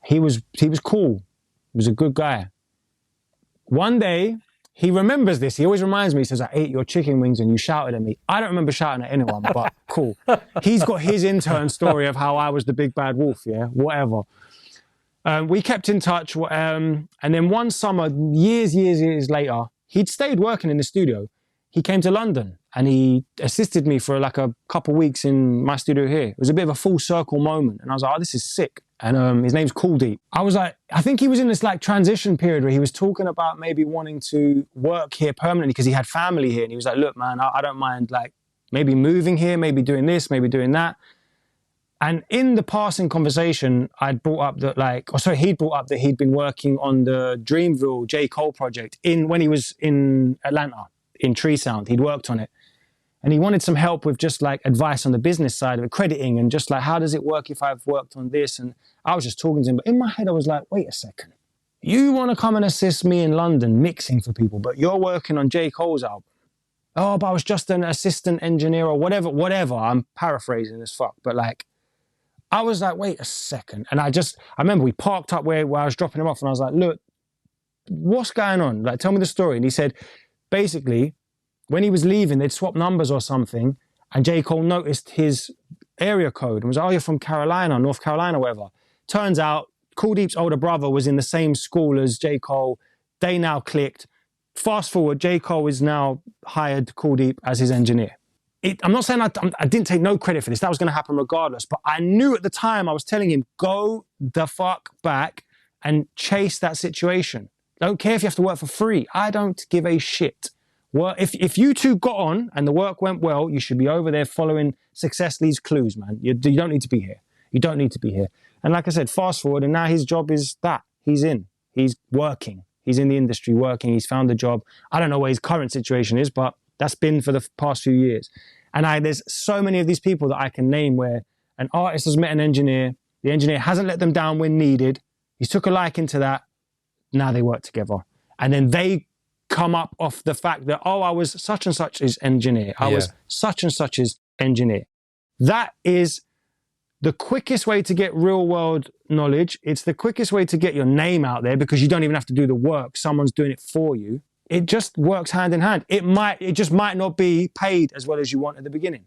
He was cool. He was a good guy. One day, he remembers this. He always reminds me. He says, I ate your chicken wings and you shouted at me. I don't remember shouting at anyone, but cool. He's got his intern story of how I was the big bad wolf, whatever. We kept in touch. And then one summer, years later, he'd stayed working in the studio. He came to London and he assisted me for like a couple of weeks in my studio here. It was a bit of a full circle moment. And I was like, this is sick. And his name's Cool Deep. I was like, I think he was in this like transition period where he was talking about maybe wanting to work here permanently because he had family here. And he was like, look, man, I don't mind like maybe moving here, maybe doing this, maybe doing that. And in the passing conversation, I'd brought up that he'd brought up that he'd been working on the Dreamville J. Cole project when he was in Atlanta, in Tree Sound. He'd worked on it. And he wanted some help with just like advice on the business side of it, crediting, and just like, how does it work if I've worked on this? And I was just talking to him, but in my head I was like, wait a second. You want to come and assist me in London mixing for people, but you're working on J. Cole's album. Oh, but I was just an assistant engineer or whatever. I'm paraphrasing as fuck, but like, I was like, wait a second. And I remember we parked up where I was dropping him off, and I was like, look, what's going on? Like, tell me the story. And he said, basically, when he was leaving, they'd swap numbers or something, and J. Cole noticed his area code and was like, oh, you're from Carolina, North Carolina, whatever. Turns out, Cool Deep's older brother was in the same school as J. Cole. They now clicked. Fast forward, J. Cole is now hired Cool Deep as his engineer. I'm not saying I didn't take no credit for this. That was going to happen regardless. But I knew at the time, I was telling him, go the fuck back and chase that situation. Don't care if you have to work for free. I don't give a shit. Well, if you two got on and the work went well, you should be over there following Success Leaves Clues, man. You don't need to be here. You don't need to be here. And like I said, fast forward, and now his job is that. He's in. He's working. He's in the industry working. He's found a job. I don't know what his current situation is, but that's been for the past few years. And there's so many of these people that I can name where an artist has met an engineer. The engineer hasn't let them down when needed. He took a liking to that. Now they work together. And then they come up off the fact that, oh, I was such and such as engineer. I was such and such as engineer. That is the quickest way to get real world knowledge. It's the quickest way to get your name out there because you don't even have to do the work. Someone's doing it for you. It just works hand in hand. It just might not be paid as well as you want at the beginning.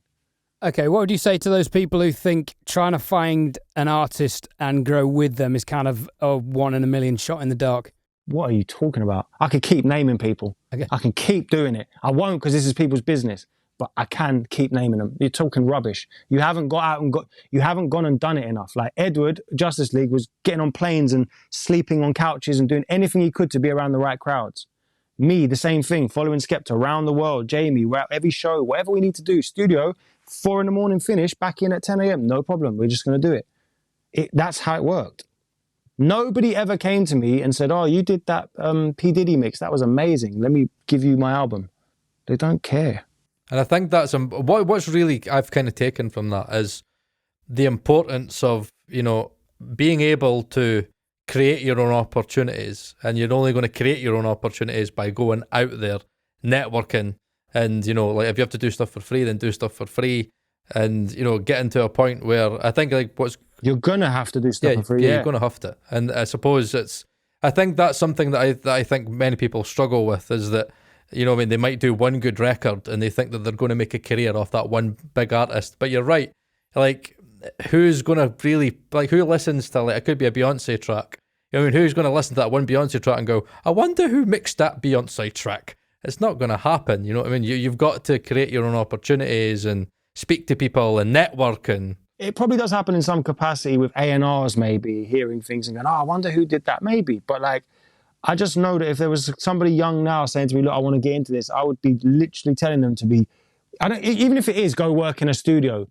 Okay, what would you say to those people who think trying to find an artist and grow with them is kind of a 1 in a million shot in the dark? What are you talking about? I could keep naming people. Okay. I can keep doing it. I won't because this is people's business, but I can keep naming them. You're talking rubbish. You haven't gone and done it enough. Like Edward, Justice League, was getting on planes and sleeping on couches and doing anything he could to be around the right crowds. Me, the same thing, following Skepta around the world. Jamie, we're at every show, whatever we need to do. Studio, 4 a.m, finish, back in at 10 a.m. No problem. We're just going to do it. That's how it worked. Nobody ever came to me and said, oh, you did that P. Diddy mix. That was amazing. Let me give you my album. They don't care. And I think that's what's really I've kind of taken from that is the importance of, being able to create your own opportunities, and you're only going to create your own opportunities by going out there, networking, and like if you have to do stuff for free, then do stuff for free, and getting to a point where I think like you're gonna have to do stuff for free. Yeah, you're gonna have to, and I suppose I think that's something that I think many people struggle with is that they might do one good record and they think that they're going to make a career off that one big artist, but you're right, like who's going to really who listens to it could be a Beyonce track. Who's going to listen to that one Beyonce track and go, I wonder who mixed that Beyonce track? It's not going to happen. You know what I mean? You've got to create your own opportunities and speak to people and network. And it probably does happen in some capacity with A&Rs, maybe hearing things and going, I wonder who did that, maybe. But I just know that if there was somebody young now saying to me, look, I want to get into this, I would be literally telling them to be, even if it is go work in a studio,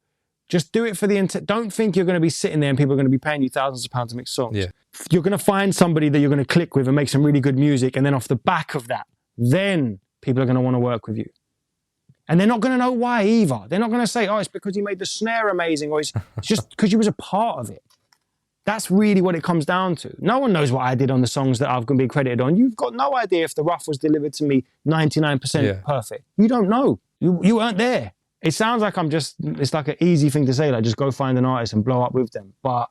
just do it for don't think you're going to be sitting there and people are going to be paying you thousands of pounds to mix songs. Yeah. You're going to find somebody that you're going to click with and make some really good music. And then off the back of that, then people are going to want to work with you. And they're not going to know why either. They're not going to say, oh, it's because you made the snare amazing, or it's just because you was a part of it. That's really what it comes down to. No one knows what I did on the songs that I've going to be credited on. You've got no idea if the rough was delivered to me 99% perfect. You don't know. You weren't there. It sounds like it's like an easy thing to say, like just go find an artist and blow up with them. But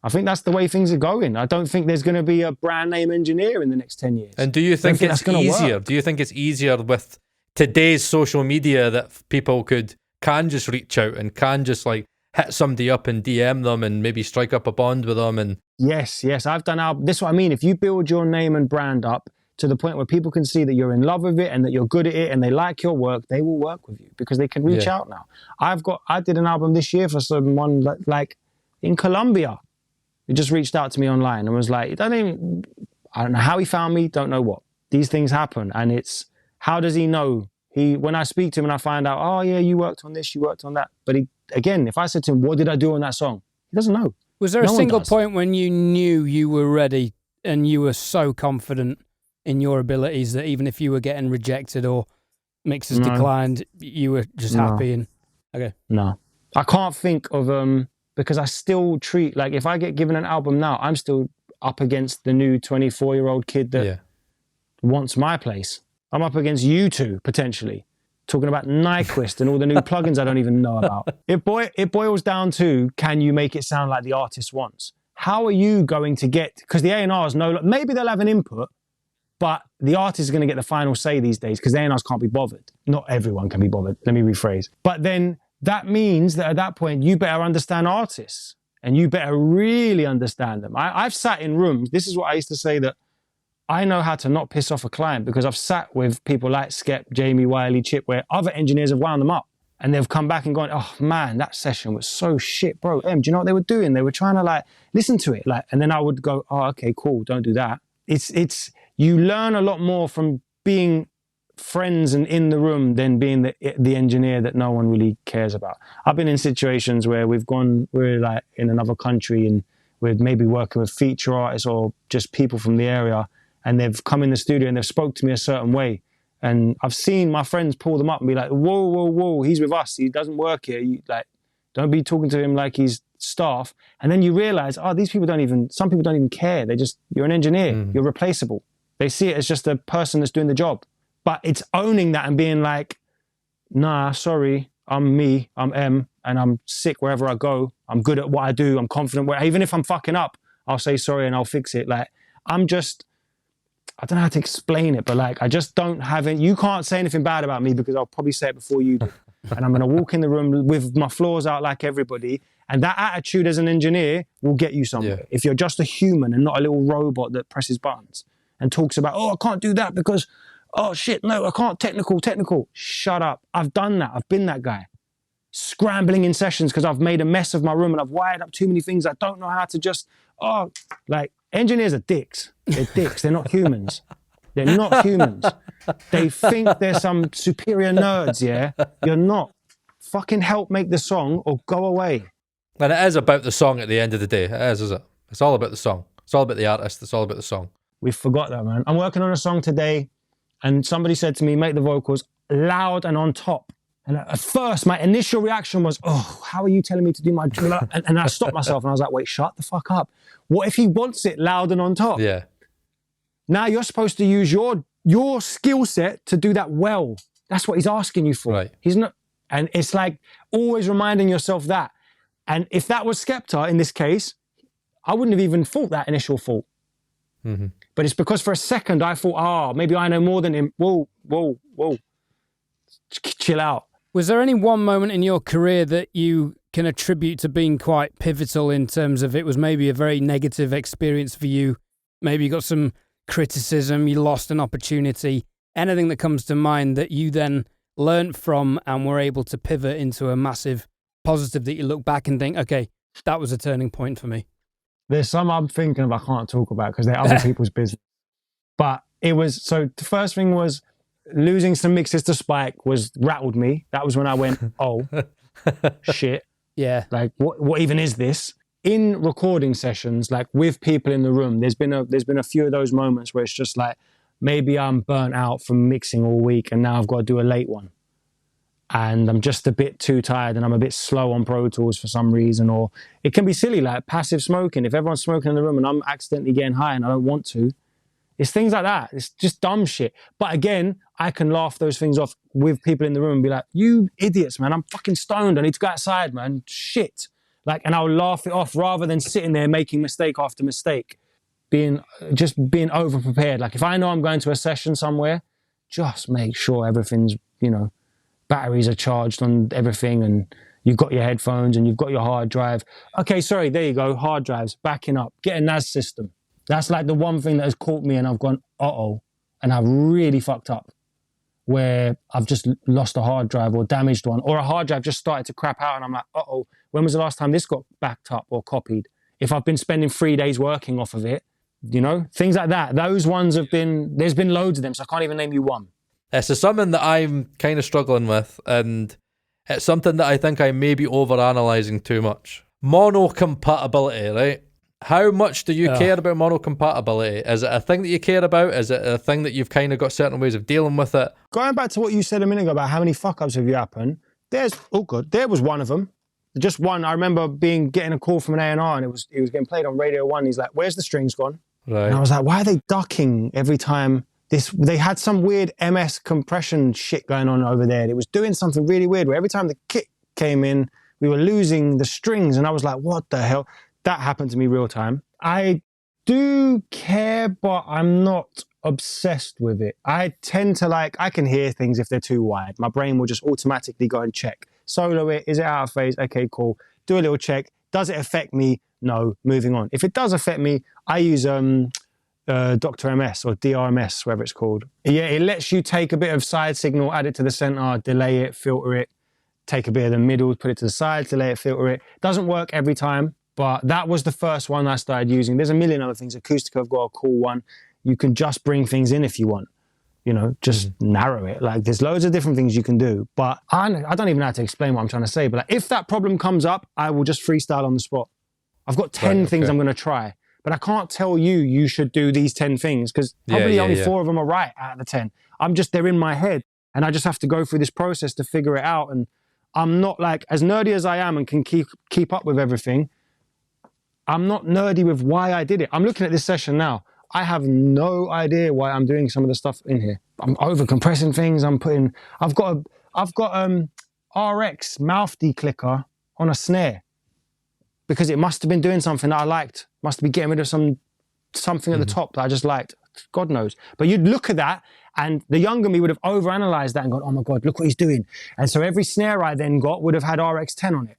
I think that's the way things are going. I don't think there's going to be a brand name engineer in the next 10 years. And do you think it's easier? Do you think it's easier with today's social media that people can just reach out and can just like hit somebody up and DM them and maybe strike up a bond with them? And Yes. I've done this is what I mean. If you build your name and brand up to the point where people can see that you're in love with it and that you're good at it and they like your work, they will work with you because they can reach out now. I did an album this year for someone like in Colombia. He just reached out to me online and was like, I don't know how he found me, don't know what. These things happen, and it's, how does he know? When I speak to him and I find out, oh yeah, you worked on this, you worked on that. But again, if I said to him, what did I do on that song? He doesn't know. Was there a single point when you knew you were ready and you were so confident in your abilities that even if you were getting rejected or mixes declined, you were just happy? And okay. No. I can't think of, because I still treat, like if I get given an album now, I'm still up against the new 24-year-old kid that wants my place. I'm up against you two, potentially, talking about Nyquist and all the new plugins I don't even know about. It boils down to, can you make it sound like the artist wants? How are you going to get, because the A&Rs know, maybe they'll have an input, but the artist is going to get the final say these days because the A&Rs can't be bothered. Not everyone can be bothered, let me rephrase. But then that means that at that point, you better understand artists and you better really understand them. I've sat in rooms, this is what I used to say, that I know how to not piss off a client because I've sat with people like Skep, Jamie, Wiley, Chip, where other engineers have wound them up. and they've come back and gone, oh man, that session was so shit, bro. Do you know what they were doing? They were trying to like listen to it, like, and then I would go, oh, okay, cool, don't do that. It's you learn a lot more from being friends and in the room than being the engineer that no one really cares about. I've been in situations where we're like in another country and we're maybe working with feature artists or just people from the area, and they've come in the studio and they've spoke to me a certain way. And I've seen my friends pull them up and be like, whoa, whoa, whoa, he's with us. He doesn't work here. Like, don't be talking to him like he's staff. And then you realize, oh, some people don't even care. You're an engineer. You're replaceable. They see it as just a person that's doing the job. But it's owning that and being like, nah, sorry, I'm me, I'm M, and I'm sick wherever I go. I'm good at what I do. I'm confident. Even if I'm fucking up, I'll say sorry and I'll fix it. Like, I don't know how to explain it, but like, I just don't have it. You can't say anything bad about me because I'll probably say it before you do. And I'm going to walk in the room with my flaws out like everybody. And that attitude as an engineer will get you somewhere. Yeah. If you're just a human and not a little robot that presses buttons and talks about, oh, I can't do that because, oh shit, no, I can't, technical. Shut up. I've done that. I've been that guy. Scrambling in sessions because I've made a mess of my room and I've wired up too many things. I don't know how to just, like, engineers are dicks. They're dicks. They're not humans. They're not humans. They think they're some superior nerds, yeah? You're not. Fucking help make the song or go away. And it is about the song at the end of the day. It is it? It's all about the song. It's all about the artist. It's all about the song. We forgot that, man. I'm working on a song today and somebody said to me, make the vocals loud and on top. And at first, my initial reaction was, oh, how are you telling me to do my job? And I stopped myself and I was like, wait, shut the fuck up. What if he wants it loud and on top? Yeah. Now you're supposed to use your skill set to do that well. That's what he's asking you for. Right. He's not, and it's like always reminding yourself that. And if that was Skepta in this case, I wouldn't have even thought that initial thought. Mm-hmm. But it's because for a second I thought, maybe I know more than him. Whoa. Chill out. Was there any one moment in your career that you can attribute to being quite pivotal in terms of it was maybe a very negative experience for you? Maybe you got some criticism, you lost an opportunity, anything that comes to mind that you then learned from and were able to pivot into a massive positive that you look back and think, okay, that was a turning point for me? There's some I'm thinking of I can't talk about because they're other people's business. But it was, so the first thing was losing some mixes to Spike rattled me. That was when I went, oh, shit. Yeah. Like, what even is this? In recording sessions, like with people in the room, there's been a few of those moments where it's just like, maybe I'm burnt out from mixing all week and now I've got to do a late one. And I'm just a bit too tired and I'm a bit slow on Pro Tools for some reason. Or it can be silly, like passive smoking. If everyone's smoking in the room and I'm accidentally getting high and I don't want to, it's things like that. It's just dumb shit. But again, I can laugh those things off with people in the room and be like, you idiots, man, I'm fucking stoned. I need to go outside, man. Shit. Like, and I'll laugh it off rather than sitting there making mistake after mistake, being over prepared. Like if I know I'm going to a session somewhere, just make sure everything's, batteries are charged on everything and you've got your headphones and you've got your hard drive. Okay, sorry, there you go. Hard drives, backing up, get a NAS system. That's like the one thing that has caught me and I've gone, uh-oh, and I've really fucked up, where I've just lost a hard drive or damaged one, or a hard drive just started to crap out and I'm like, uh-oh, when was the last time this got backed up or copied? If I've been spending 3 days working off of it, things like that. Those ones there's been loads of them, so I can't even name you one. So something that I'm kind of struggling with, and it's something that I think I may be overanalyzing too much. Mono-compatibility, right? How much do you care about mono-compatibility? Is it a thing that you care about? Is it a thing that you've kind of got certain ways of dealing with it? Going back to what you said a minute ago about how many fuck-ups have you happened, there was one of them. Just one. I remember getting a call from an A&R and it was getting played on Radio 1. He's like, where's the strings gone? Right. And I was like, why are they ducking every time? They had some weird MS compression shit going on over there. It was doing something really weird where every time the kick came in, we were losing the strings. And I was like, what the hell? That happened to me real time. I do care, but I'm not obsessed with it. I tend to I can hear things if they're too wide. My brain will just automatically go and check. Solo it, is it out of phase? Okay, cool. Do a little check. Does it affect me? No, moving on. If it does affect me, I use Dr. MS or DRMS, whatever it's called. Yeah, it lets you take a bit of side signal, add it to the center, delay it, filter it, take a bit of the middle, put it to the side to let it filter it. Doesn't work every time, but that was the first one I started using. There's a million other things. Acoustic, I've got a cool one. You can just bring things in if you want. You know, just narrow it. Like, there's loads of different things you can do. But I don't even know how to explain what I'm trying to say. But like, if that problem comes up, I will just freestyle on the spot. I've got 10 things I'm going to try. But I can't tell you should do these 10 things because probably only 4 of them are right out of the 10. They're in my head. And I just have to go through this process to figure it out. And I'm not like, as nerdy as I am and can keep up with everything, I'm not nerdy with why I did it. I'm looking at this session now. I have no idea why I'm doing some of the stuff in here. I'm over compressing things. I've got RX mouth declicker on a snare because it must have been doing something that I liked. Must be getting rid of something at the top that I just liked. God knows. But you'd look at that and the younger me would have overanalyzed that and gone, oh my God, look what he's doing. And so every snare I then got would have had RX 10 on it.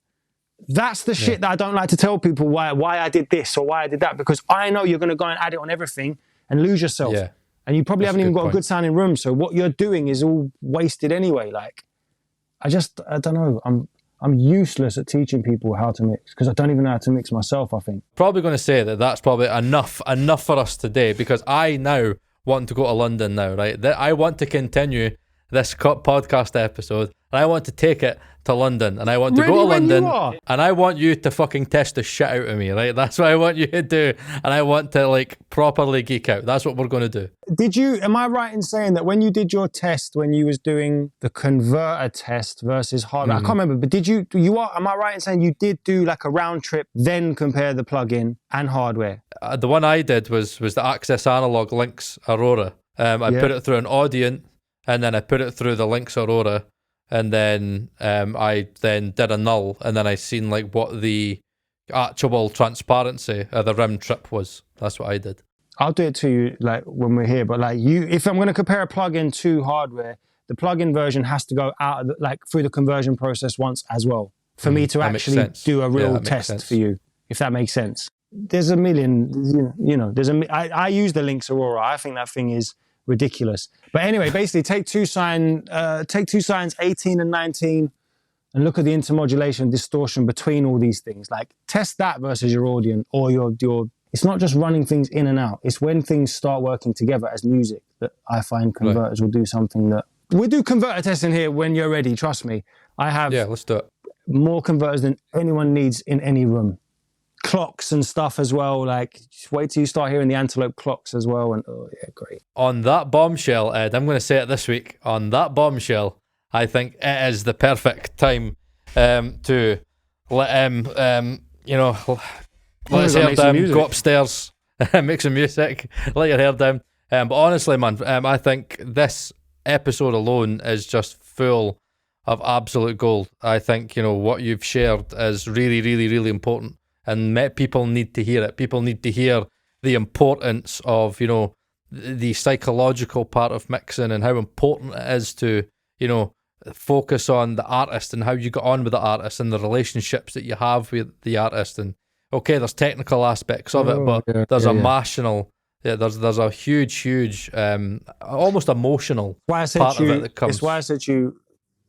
That's the shit that I don't like to tell people why I did this or why I did that, because I know you're going to go and add it on everything and lose yourself. Yeah. And you probably haven't even got a good sounding room. So what you're doing is all wasted anyway. Like, I don't know. I'm useless at teaching people how to mix because I don't even know how to mix myself, I think. Probably going to say that's probably enough for us today, because I now want to go to London now, right? I want to continue this podcast episode and I want to take it to London and I want to go to London and I want you to fucking test the shit out of me, right? That's what I want you to do, and I want to like properly geek out. That's what we're going to do. Am I right in saying that when you did your test, when you was doing the converter test versus hardware, I can't remember, but am I right in saying you did do like a round trip, then compare the plug-in and hardware? The one I did was the Access Analog Lynx Aurora. I put it through an Audient and then I put it through the Lynx Aurora. And then I then did a null, and then I seen like what the actual transparency of the rim trip was. That's what I did. I'll do it to you like when we're here, but like if I'm going to compare a plugin to hardware, the plugin version has to go out of through the conversion process once as well for me to actually do a real test for you, if that makes sense. There's a million, I use the Lynx Aurora. I think that thing is ridiculous. But anyway, basically take two signs 18 and 19 and look at the intermodulation distortion between all these things. Like, test that versus your Audient or your it's not just running things in and out. It's when things start working together as music that I find converters will do something that... We'll do converter testing here when you're ready, trust me. I have let's do it. More converters than anyone needs in any room. Clocks and stuff as well. Like, just wait till you start hearing the Antelope clocks as well. And great. On that bombshell, Ed, I'm going to say it this week. On that bombshell, I think it is the perfect time to let him, let his hair down, go upstairs, make some music, let your hair down. But honestly, man, I think this episode alone is just full of absolute gold. I think, what you've shared is really, really, really important. And people need to hear it. People need to hear the importance of, the psychological part of mixing and how important it is to, focus on the artist and how you get on with the artist and the relationships that you have with the artist. And okay, there's technical aspects of it, but there's emotional. Yeah, there's a huge, almost emotional part of it that comes. It's why I said to you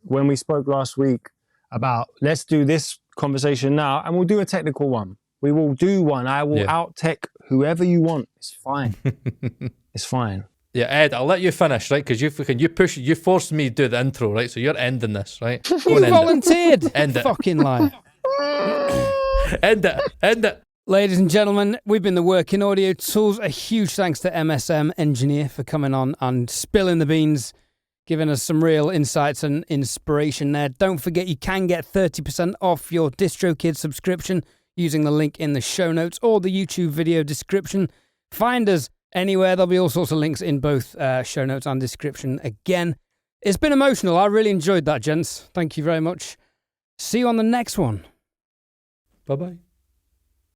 when we spoke last week about let's do this conversation now and we'll do a technical one. We will do one. I will out-tech whoever you want. It's fine. It's fine. Yeah, Ed, I'll let you finish, right? Because you forced me to do the intro, right? So you're ending this, right? You volunteered. End it. Fucking lie. End it. Ladies and gentlemen, we've been the Working Audio Tools. A huge thanks to MSM Engineer for coming on and spilling the beans, giving us some real insights and inspiration there. Don't forget, you can get 30% off your DistroKid subscription using the link in the show notes or the YouTube video description. Find us anywhere. There'll be all sorts of links in both show notes and description again. It's been emotional. I really enjoyed that, gents. Thank you very much. See you on the next one. Bye-bye.